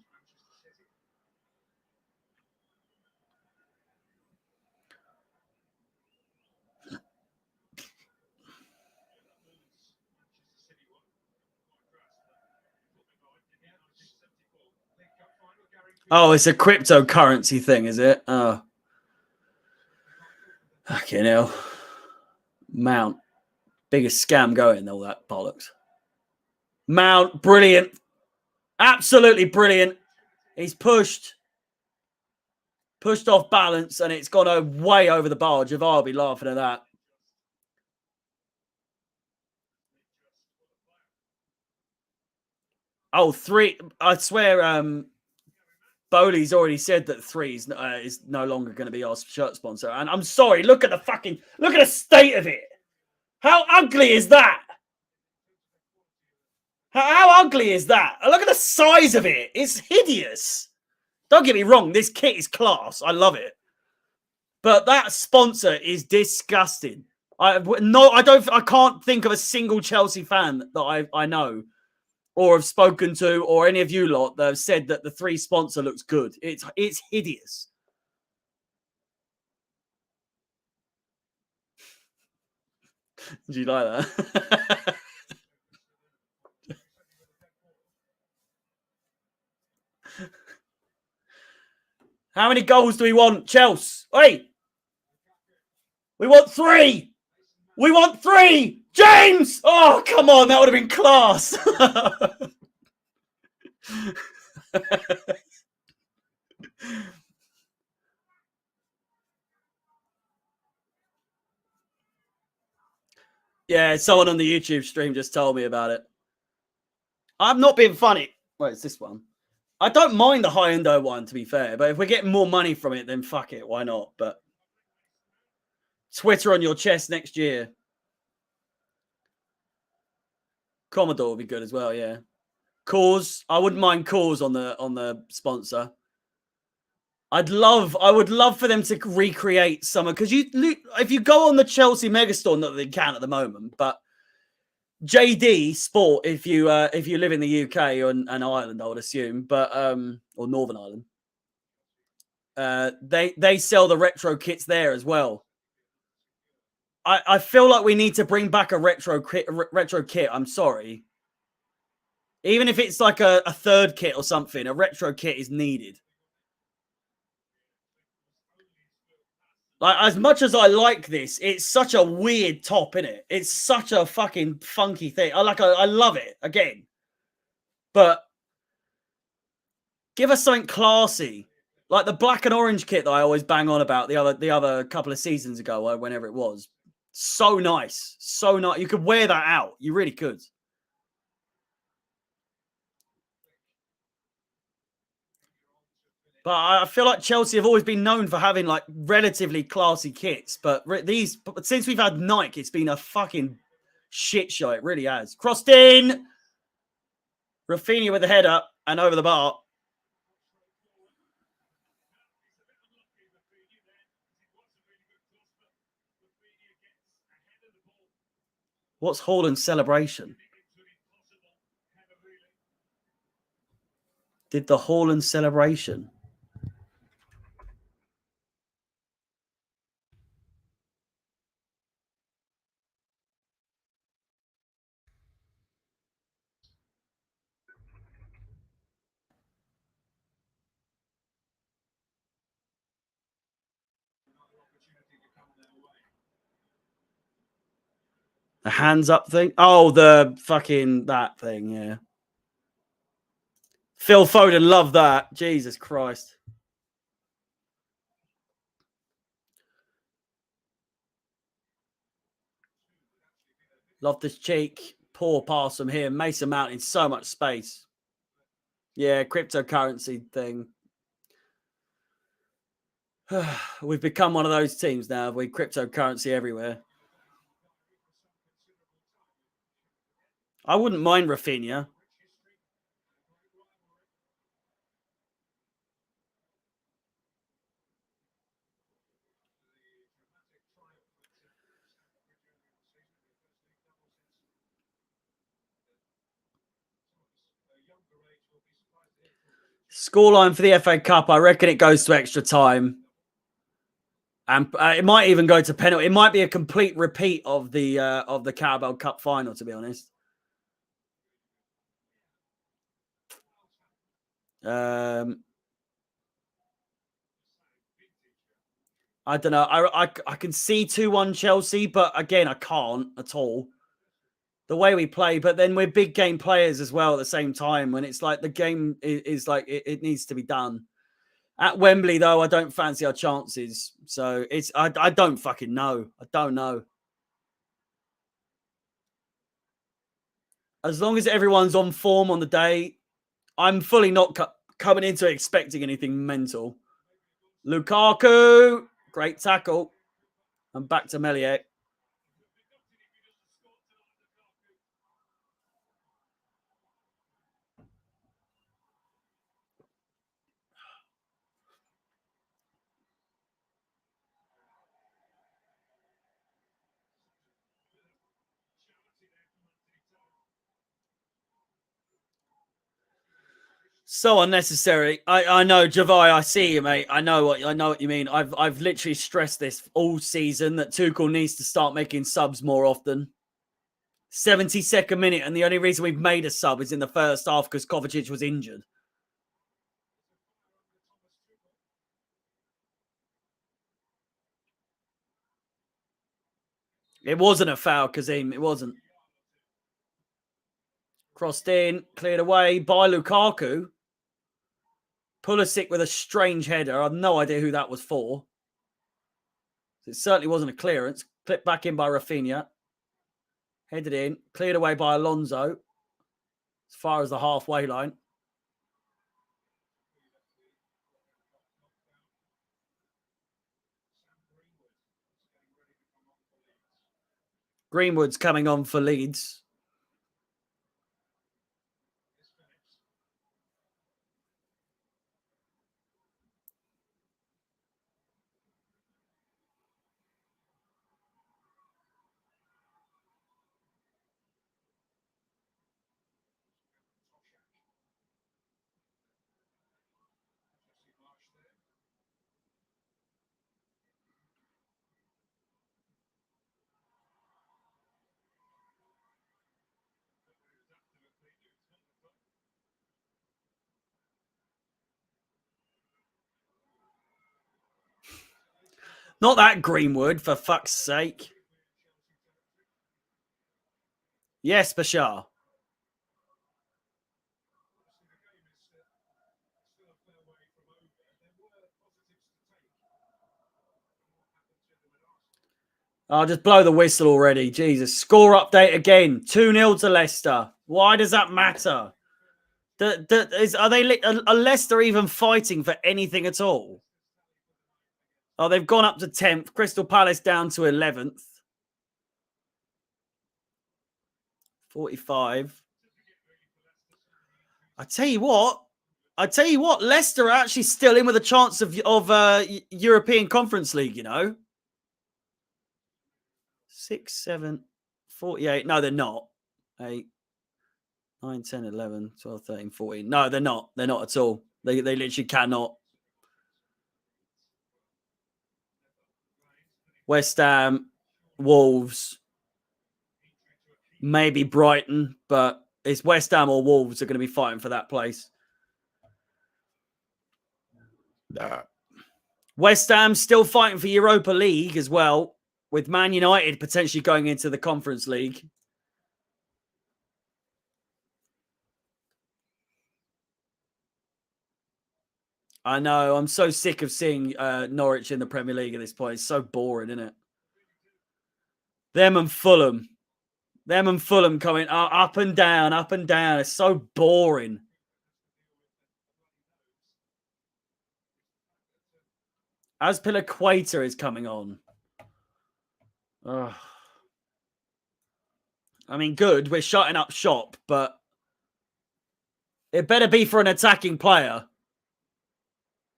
Oh, it's a cryptocurrency thing, is it? Oh. Fucking hell. Mount. Biggest scam going, all that bollocks. Mount, brilliant. Absolutely brilliant. He's pushed off balance, and it's gone way over the bar. Javar will be laughing at that. Oh, 3. I swear, Bowley's already said that 3 is no longer going to be our shirt sponsor. And I'm sorry, look at the state of it. How ugly is that? How ugly is that? Look at the size of it. It's hideous. Don't get me wrong. This kit is class. I love it. But that sponsor is disgusting. I can't think of a single Chelsea fan that I know or have spoken to, or any of you lot that have said that the 3 sponsor looks good. It's hideous. Do you like that? How many goals do we want, Chelsea? Hey, we want 3. We want 3. James! Oh, come on. That would have been class. Yeah, someone on the YouTube stream just told me about it. I'm not being funny. Wait, it's this one. I don't mind the high-endo one, to be fair. But if we're getting more money from it, then fuck it. Why not? But Twitter on your chest next year. Commodore would be good as well, yeah. Cause. I wouldn't mind Cause on the sponsor. I would love for them to recreate some, because if you go on the Chelsea Megastore, not that they can at the moment, but JD Sport, if you live in the UK and Ireland, I would assume, but or Northern Ireland, they sell the retro kits there as well. I feel like we need to bring back a retro kit. I'm sorry, even if it's like a third kit or something, a retro kit is needed. Like, as much as I like this, it's such a weird top, isn't it? It's such a fucking funky thing. I love it again, but give us something classy, like the black and orange kit that I always bang on about the other couple of seasons ago, or whenever it was. So nice, so nice. You could wear that out. You really could. But I feel like Chelsea have always been known for having like relatively classy kits. But since we've had Nike, it's been a fucking shit show. It really has. Crossed in. Rafinha with the header and over the bar. What's Haaland's celebration? Did the Haaland celebration? The hands up thing? Oh, the fucking that thing, yeah. Phil Foden loved that. Jesus Christ. Loftus-Cheek Poor pass from here. Mason Mount in so much space. Yeah, cryptocurrency thing. We've become one of those teams now. We cryptocurrency everywhere. I wouldn't mind Rafinha. Scoreline for the FA Cup, I reckon it goes to extra time. And it might even go to penalty. It might be a complete repeat of the Carabao Cup final, to be honest. I don't know. I can see 2-1 Chelsea, but again, I can't at all. The way we play, but then we're big game players as well at the same time. When it's like the game is like it needs to be done. At Wembley, though, I don't fancy our chances. So it's I don't fucking know. I don't know. As long as everyone's on form on the day, I'm fully not coming into expecting anything mental. Lukaku, great tackle. And back to Meliek. So unnecessary. I know, Javai. I see you, mate. I know what you mean. I've literally stressed this all season that Tuchel needs to start making subs more often. 72nd minute, and the only reason we've made a sub is in the first half because Kovacic was injured. It wasn't a foul, Kazim. It wasn't. Crossed in, cleared away by Lukaku. Pulisic with a strange header. I have no idea who that was for. It certainly wasn't a clearance. Clipped back in by Rafinha. Headed in, cleared away by Alonso. As far as the halfway line. Greenwood's coming on for Leeds. Not that Greenwood, for fuck's sake. Yes, Bashar. I'll just blow the whistle already. Jesus. Score update again. 2-0 to Leicester. Why does that matter? Are Leicester even fighting for anything at all? Oh, they've gone up to 10th. Crystal Palace down to 11th. 45. I tell you what, Leicester are actually still in with a chance of European Conference League, you know. 6, 7, 48. No, they're not. 8, 9, 10, 11, 12, 13, 14. No, they're not. They're not at all. They literally cannot. West Ham, Wolves, maybe Brighton, but it's West Ham or Wolves are going to be fighting for that place. West Ham still fighting for Europa League as well, with Man United potentially going into the Conference League. I know. I'm so sick of seeing Norwich in the Premier League at this point. It's so boring, isn't it? Them and Fulham. Them and Fulham coming up and down, up and down. It's so boring. Azpilicueta is coming on. Ugh. I mean, good. We're shutting up shop, but it better be for an attacking player.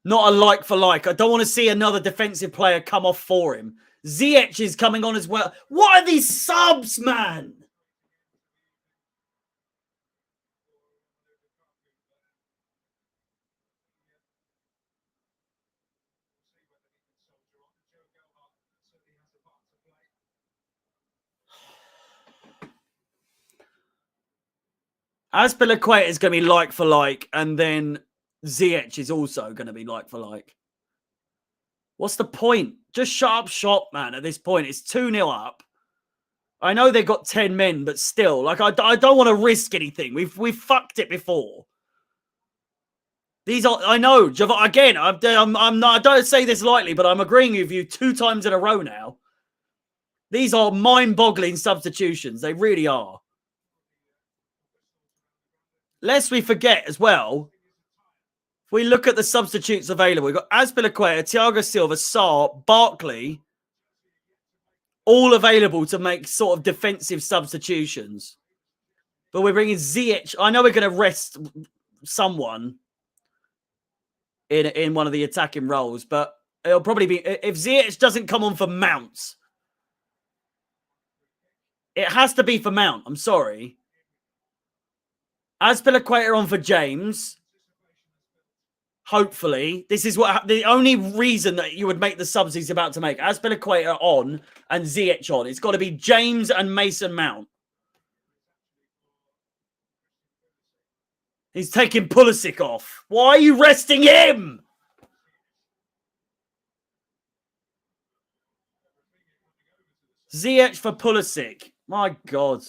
Not a like for like. I don't want to see another defensive player come off for him. Ziyech is coming on as well. What are these subs, man? Azpilicueta is going to be like for like, and then Ziyech is also going to be like for like. What's the point? Just shut up shop, man, at this point. It's 2-0 up. I know they've got 10 men, but still, like, I don't want to risk anything. We've fucked it before. These are, I know, again, I'm not, I don't say this lightly, but I'm agreeing with you 2 times in a row now. These are mind-boggling substitutions. They really are. Lest we forget as well, if we look at the substitutes available, we've got Azpilicueta, Thiago Silva, Sarr, Barkley, all available to make sort of defensive substitutions. But we're bringing Ziyech. I know we're going to rest someone in one of the attacking roles, but it'll probably be, if Ziyech doesn't come on for Mount, it has to be for Mount. I'm sorry. Azpilicueta on for James. Hopefully. This is what the only reason that you would make the subs he's about to make. Azpilicueta on and Ziyech on. It's got to be James and Mason Mount. He's taking Pulisic off. Why are you resting him? Ziyech for Pulisic. My God.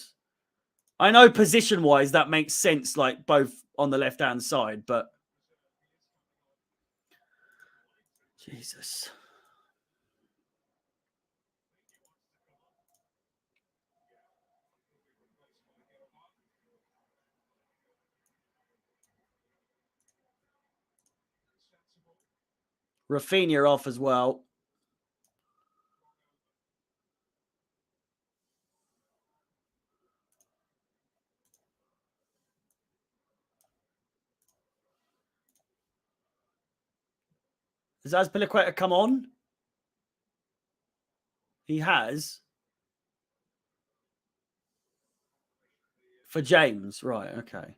I know position-wise that makes sense, like both on the left-hand side, but... Jesus. Rafinha off as well. Has Azpilicueta come on? He has. For James. Right, okay.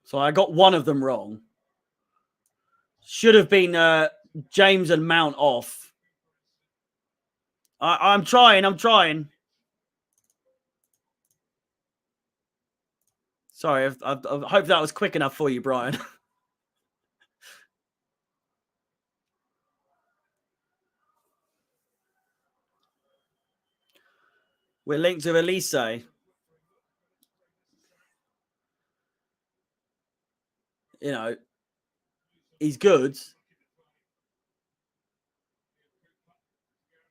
So I got one of them wrong. Should have been James and Mount off. I'm trying. Sorry, I hope that was quick enough for you, Brian. We're linked to Elise. You know, he's good.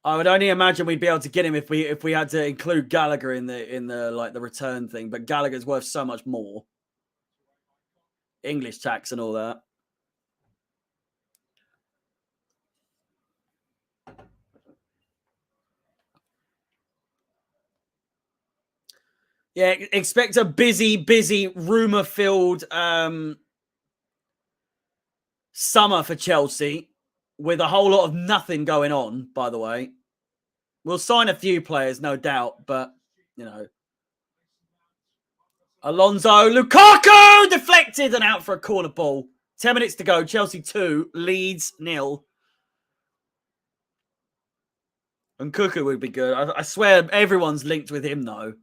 I would only imagine we'd be able to get him if we had to include Gallagher in the like the return thing. But Gallagher's worth so much more. English tax and all that. Yeah, expect a busy, rumor-filled summer for Chelsea with a whole lot of nothing going on, by the way. We'll sign a few players, no doubt, but, you know. Alonso, Lukaku deflected and out for a corner ball. 10 minutes to go. Chelsea 2, Leeds 0. And Cuckoo would be good. I swear everyone's linked with him, though.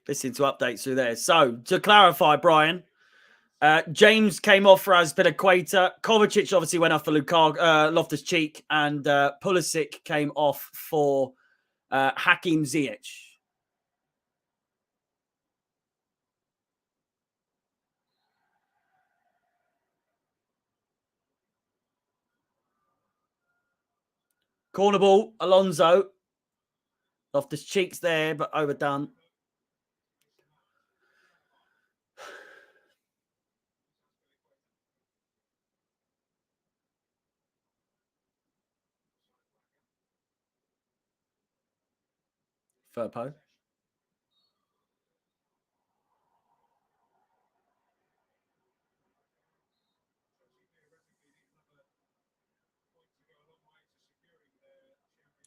Listen to updates through there. So, to clarify, Brian, James came off for Azpilicueta. Kovacic obviously went off for Lukaku, Loftus-Cheek. And Pulisic came off for Hakim Ziyech. Corner ball, Alonso. Loftus Cheek's there, but overdone. Firpo.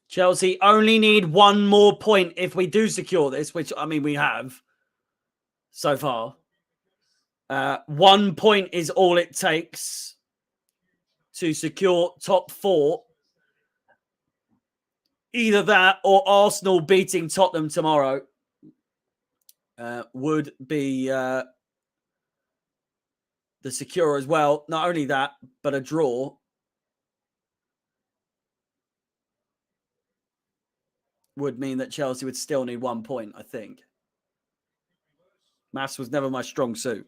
Chelsea only need one more point if we do secure this, which, I mean, we have so far. 1 point is all it takes to secure top 4. Either that or Arsenal beating Tottenham tomorrow would be the secure as well. Not only that, but a draw would mean that Chelsea would still need 1 point, I think. Maths was never my strong suit.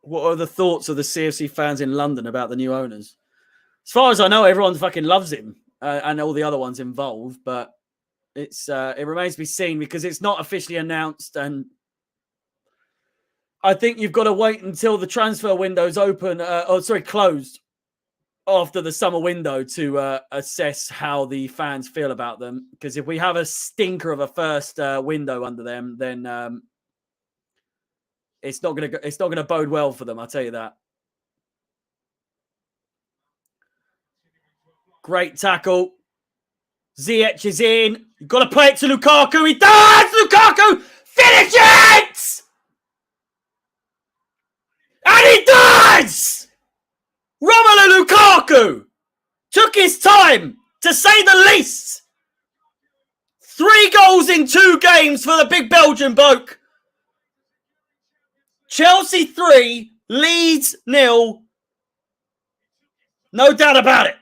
What are the thoughts of the CFC fans in London about the new owners? As far as I know, everyone fucking loves him and all the other ones involved, but it remains to be seen because it's not officially announced, and I think you've got to wait until the transfer window's open, closed after the summer window to assess how the fans feel about them. Because if we have a stinker of a first window under them, then it's not gonna bode well for them. I'll tell you that. Great tackle. Ziyech is in. You've got to play it to Lukaku. He does! Lukaku! Finish it! And he does! Romelu Lukaku took his time, to say the least. 3 goals in 2 games for the big Belgian bloke. Chelsea 3, Leeds 0. No doubt about it.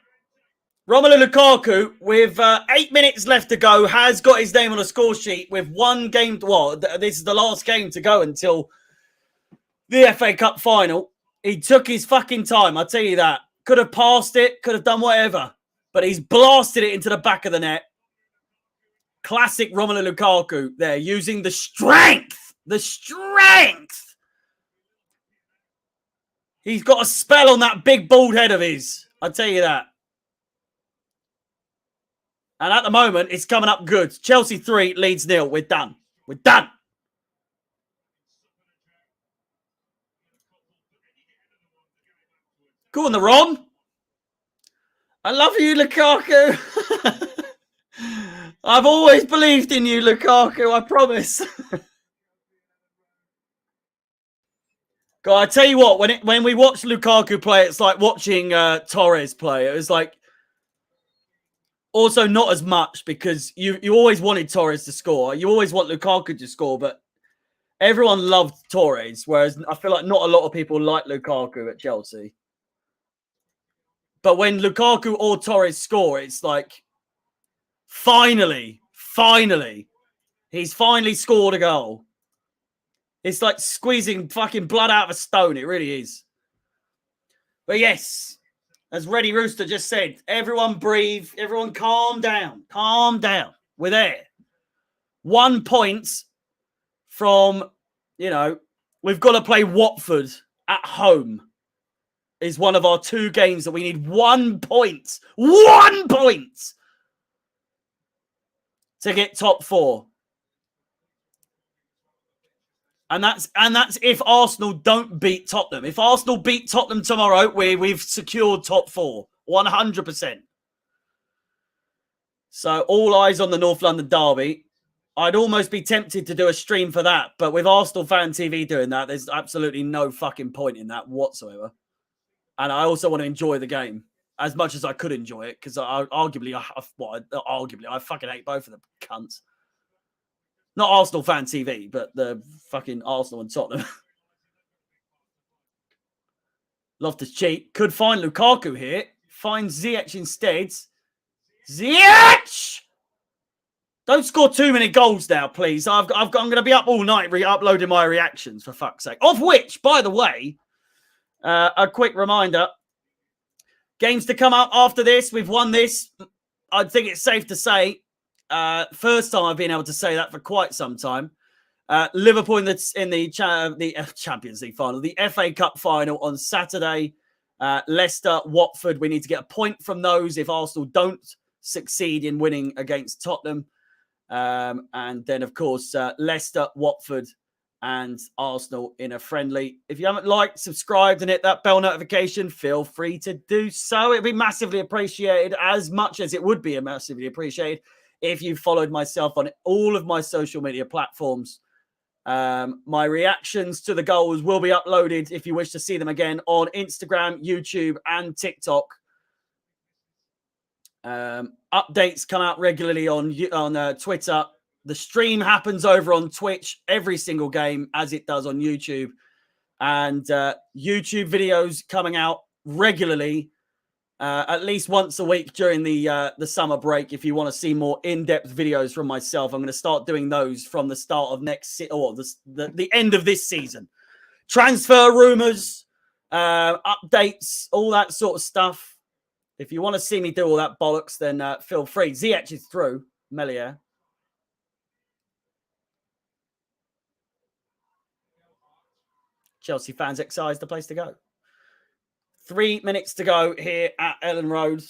Romelu Lukaku, with 8 minutes left to go, has got his name on a score sheet with 1 game. Well, this is the last game to go until the FA Cup final. He took his fucking time, I'll tell you that. Could have passed it, could have done whatever, but he's blasted it into the back of the net. Classic Romelu Lukaku there, using the strength. The strength. He's got a spell on that big bald head of his, I'll tell you that. And at the moment, it's coming up good. Chelsea 3, Leeds 0. We're done. We're done. Go on, the Ron. I love you, Lukaku. I've always believed in you, Lukaku. I promise. God, I tell you what, when we watch Lukaku play, it's like watching Torres play. It was like, also not as much because you always wanted Torres to score. You always want Lukaku to score, but everyone loved Torres, whereas I feel like not a lot of people like Lukaku at Chelsea. But when Lukaku or Torres score, it's like, finally, he's finally scored a goal. It's like squeezing fucking blood out of a stone. It really is. But yes, as Reddy Rooster just said, everyone breathe. Everyone calm down. Calm down. We're there. 1 point from, we've got to play Watford at home. Is one of our 2 games that we need 1 point. 1 point to get top 4. And that's if Arsenal don't beat Tottenham. If Arsenal beat Tottenham tomorrow, we've secured top 4. 100%. So all eyes on the North London derby. I'd almost be tempted to do a stream for that. But with Arsenal Fan TV doing that, there's absolutely no fucking point in that whatsoever. And I also want to enjoy the game as much as I could enjoy it. Because I fucking hate both of them cunts. Not Arsenal Fan TV, but the fucking Arsenal and Tottenham. Loftus Cheek could find Lukaku here. Finds Ziyech instead. Ziyech! Don't score too many goals now, please. I'm going to be up all night re-uploading my reactions, for fuck's sake. Of which, by the way, A quick reminder. Games to come up after this. We've won this. I think it's safe to say. First time I've been able to say that for quite some time. Liverpool in the Champions League final, the FA Cup final on Saturday. Leicester, Watford. We need to get a point from those if Arsenal don't succeed in winning against Tottenham. And then, of course, Leicester, Watford, and Arsenal in a friendly. If you haven't liked, subscribed, and hit that bell notification, feel free to do so. It'd be massively appreciated, as much as it would be massively appreciated if you followed myself on all of my social media platforms. My reactions to the goals will be uploaded, if you wish to see them again, on Instagram, YouTube, and TikTok. Updates come out regularly on Twitter. The stream happens over on Twitch every single game, as it does on YouTube. And YouTube videos coming out regularly, at least once a week during the summer break. If you want to see more in-depth videos from myself, I'm going to start doing those from the start of the end of this season. Transfer rumors, updates, all that sort of stuff. If you want to see me do all that bollocks, then feel free. Ziyech is through. Melier. Chelsea fans, Exile is the place to go. 3 minutes to go here at Elland Road.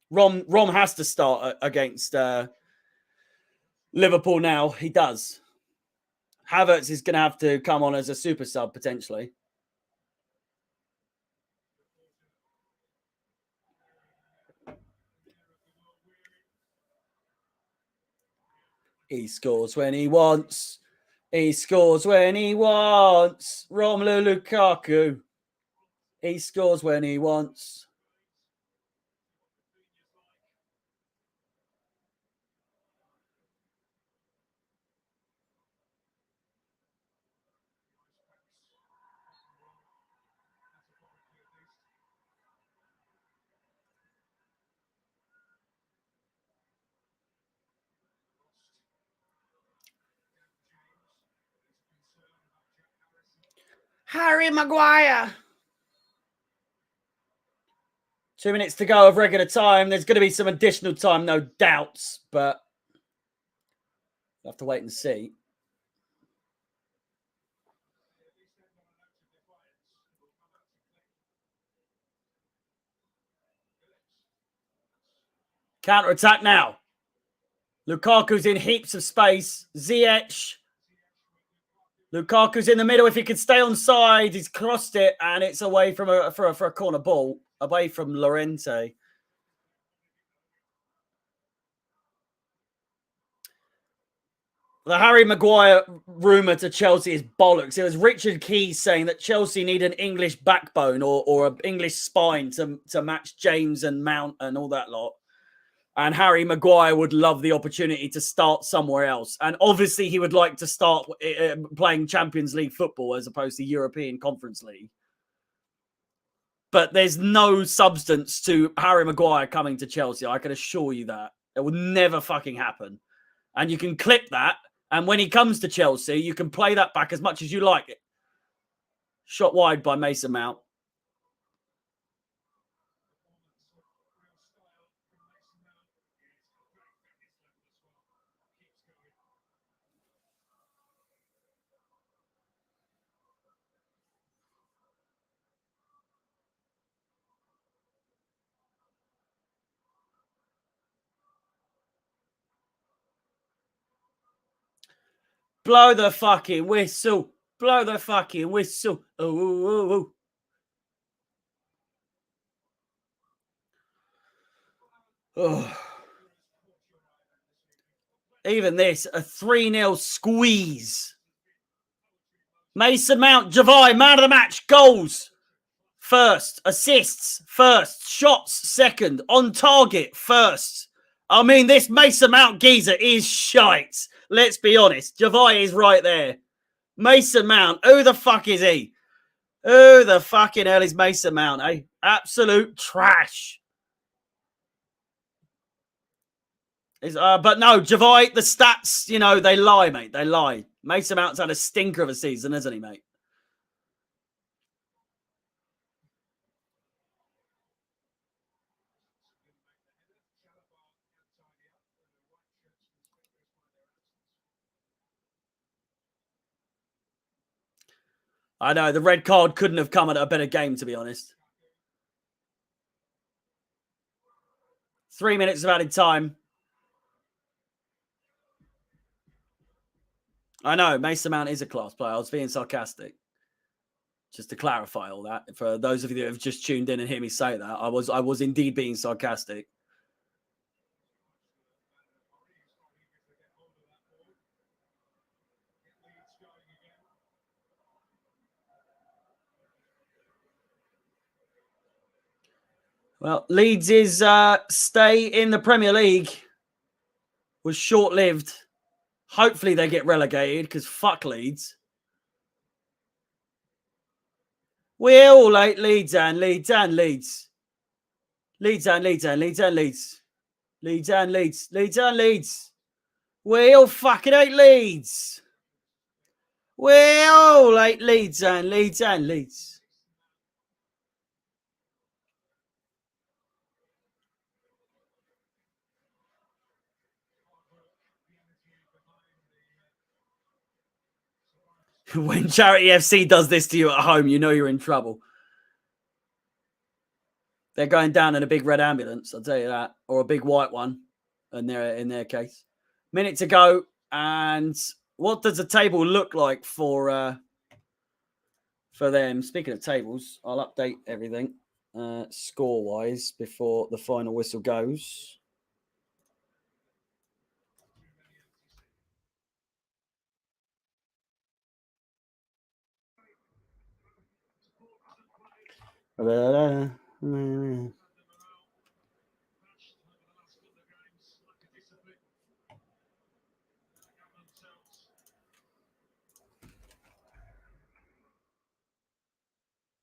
Rom has to start against Liverpool now. He does. Havertz is going to have to come on as a super sub, potentially. He scores when he wants. He scores when he wants. Romelu Lukaku. He scores when he wants. Harry Maguire. 2 minutes to go of regular time. There's going to be some additional time, no doubts, but we'll have to wait and see. Counter-attack now. Lukaku's in heaps of space. Ziyech. Lukaku's in the middle. If he could stay on side, he's crossed it, and it's away from for a corner ball, away from Llorente. The Harry Maguire rumour to Chelsea is bollocks. It was Richard Keys saying that Chelsea need an English backbone or an English spine to match James and Mount and all that lot. And Harry Maguire would love the opportunity to start somewhere else. And obviously he would like to start playing Champions League football as opposed to European Conference League. But there's no substance to Harry Maguire coming to Chelsea. I can assure you that. It will never fucking happen. And you can clip that. And when he comes to Chelsea, you can play that back as much as you like it. Shot wide by Mason Mount. Blow the fucking whistle. Blow the fucking whistle. Oh. Even this, a 3-0 squeeze. Mason Mount, Javai, man of the match, goals. First, assists, first, shots, second, on target, first. I mean, this Mason Mount geezer is shite. Let's be honest. Javai is right there. Mason Mount, who the fuck is he? Who the fucking hell is Mason Mount, eh? Absolute trash. But no, Javai, the stats, they lie, mate. They lie. Mason Mount's had a stinker of a season, hasn't he, mate? I know the red card couldn't have come at a better game, to be honest. 3 minutes of added time. I know Mason Mount is a class player. I was being sarcastic. Just to clarify all that, for those of you that have just tuned in and hear me say that, I was indeed being sarcastic. Well, Leeds' stay in the Premier League was short-lived. Hopefully they get relegated, because fuck Leeds. We all hate Leeds and Leeds and Leeds. Leeds and Leeds and Leeds and Leeds. Leeds and Leeds. Leeds and Leeds. We all fucking hate Leeds. We all hate Leeds and Leeds and Leeds. When Charity FC does this to you at home, you know you're in trouble. They're going down in a big red ambulance, I'll tell you that, or a big white one, in their case. Minute to go, and what does the table look like for them? Speaking of tables, I'll update everything score-wise before the final whistle goes.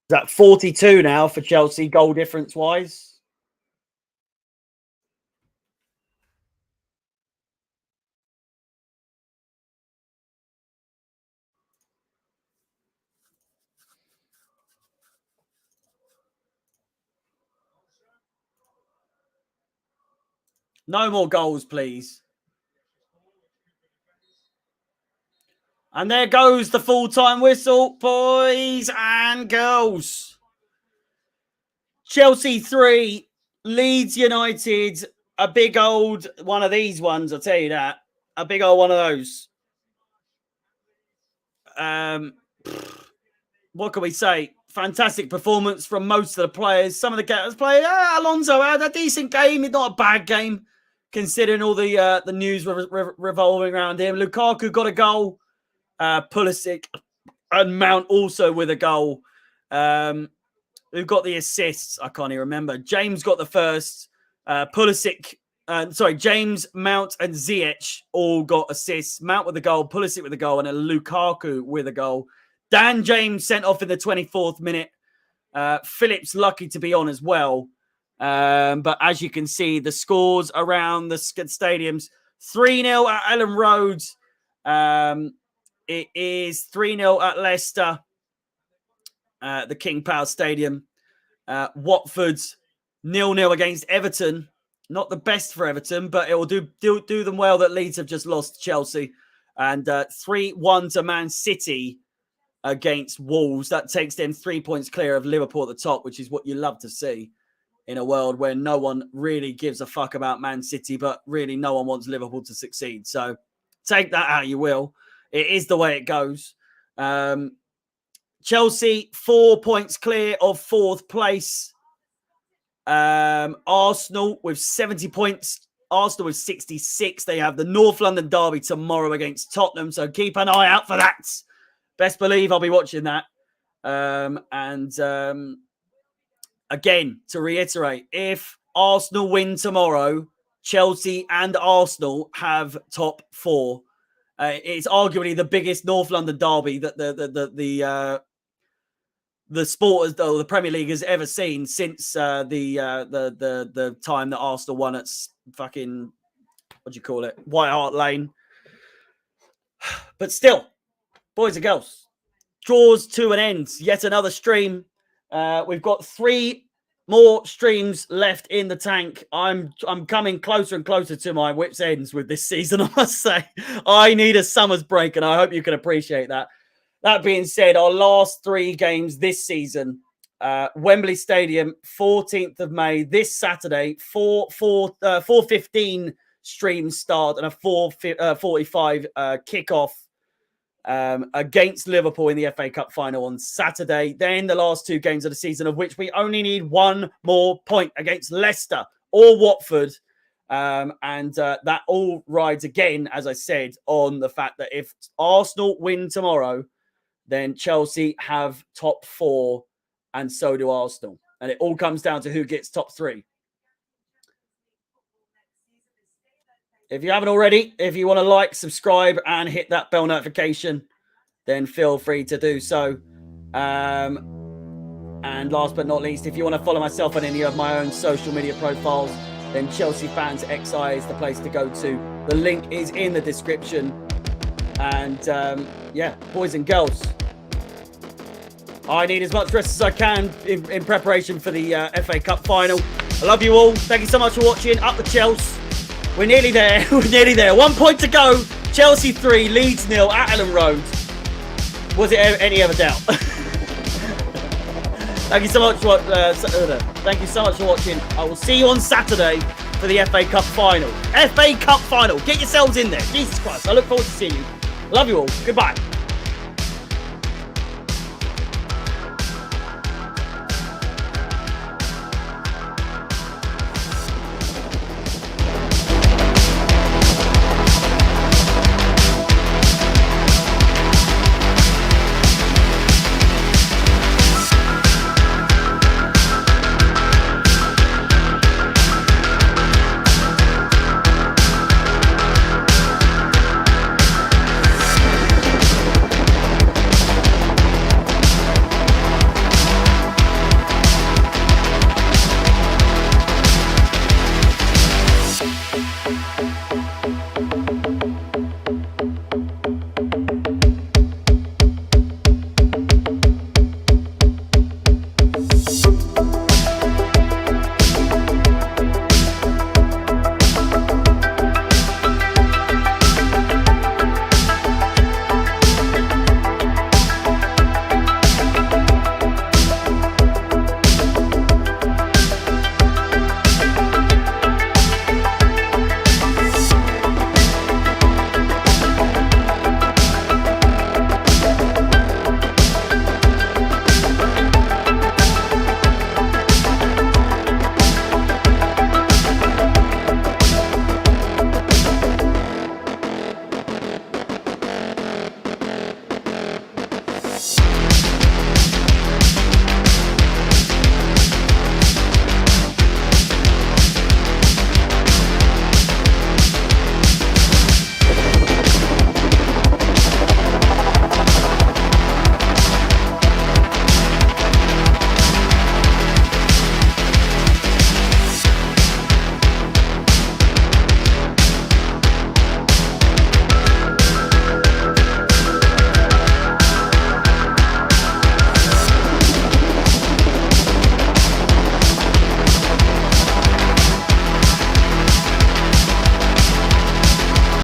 That 42 now for Chelsea, goal difference-wise. No more goals, please. And there goes the full-time whistle, boys and girls. Chelsea 3, Leeds United, a big old one of these ones, I'll tell you that. A big old one of those. What can we say? Fantastic performance from most of the players. Some of the guys played. Alonso had a decent game. It's not a bad game, considering all the news revolving around him. Lukaku got a goal. Pulisic and Mount also with a goal. Who got the assists? I can't even remember. James got the first. James, Mount, and Ziyech all got assists. Mount with a goal, Pulisic with a goal, and a Lukaku with a goal. Dan James sent off in the 24th minute. Phillips lucky to be on as well. But as you can see, the scores around the stadiums. 3-0 at Elland Road. It is 3-0 at Leicester, the King Power Stadium. Watford 0-0 against Everton. Not the best for Everton, but it will do them well that Leeds have just lost to Chelsea. And 3-1 to Man City against Wolves. That takes them 3 points clear of Liverpool at the top, which is what you love to see in a world where no one really gives a fuck about Man City, but really no one wants Liverpool to succeed. So take that how you will. It is the way it goes. Chelsea, 4 points clear of fourth place. Arsenal with 70 points. Arsenal with 66. They have the North London derby tomorrow against Tottenham. So keep an eye out for that. Best believe I'll be watching that. Again, to reiterate, if Arsenal win tomorrow, Chelsea and Arsenal have top four. It's arguably the biggest North London derby that the sport, the Premier League, has ever seen since the time that Arsenal won at fucking, what do you call it, White Hart Lane. But still, boys and girls, draws to an end. Yet another stream. We've got 3 more streams left in the tank. I'm coming closer and closer to my wit's ends with this season, I must say. I need a summer's break, and I hope you can appreciate that. That being said, our last 3 games this season, Wembley Stadium, 14th of May, this Saturday, 4:15 stream start and a 4:45 kickoff against Liverpool in the FA Cup final on Saturday. Then the last 2 games of the season, of which we only need 1 more point against Leicester or Watford. That all rides again, as I said, on the fact that if Arsenal win tomorrow, then Chelsea have top 4 and so do Arsenal. And it all comes down to who gets top 3. If you haven't already, if you want to like, subscribe, and hit that bell notification, then feel free to do so. And last but not least, if you want to follow myself on any of my own social media profiles, then Chelsea Fans XI is the place to go to. The link is in the description. And yeah, boys and girls, I need as much rest as I can in preparation for the FA Cup final. I love you all. Thank you so much for watching. Up the Chelsea. We're nearly there. We're nearly there. 1 point to go. Chelsea 3, Leeds 0 at ELLAND Road. Was it any other doubt? Thank you so much for thank you so much for watching. I will see you on Saturday for the FA Cup final. FA Cup final. Get yourselves in there. Jesus Christ. I look forward to seeing you. Love you all. Goodbye.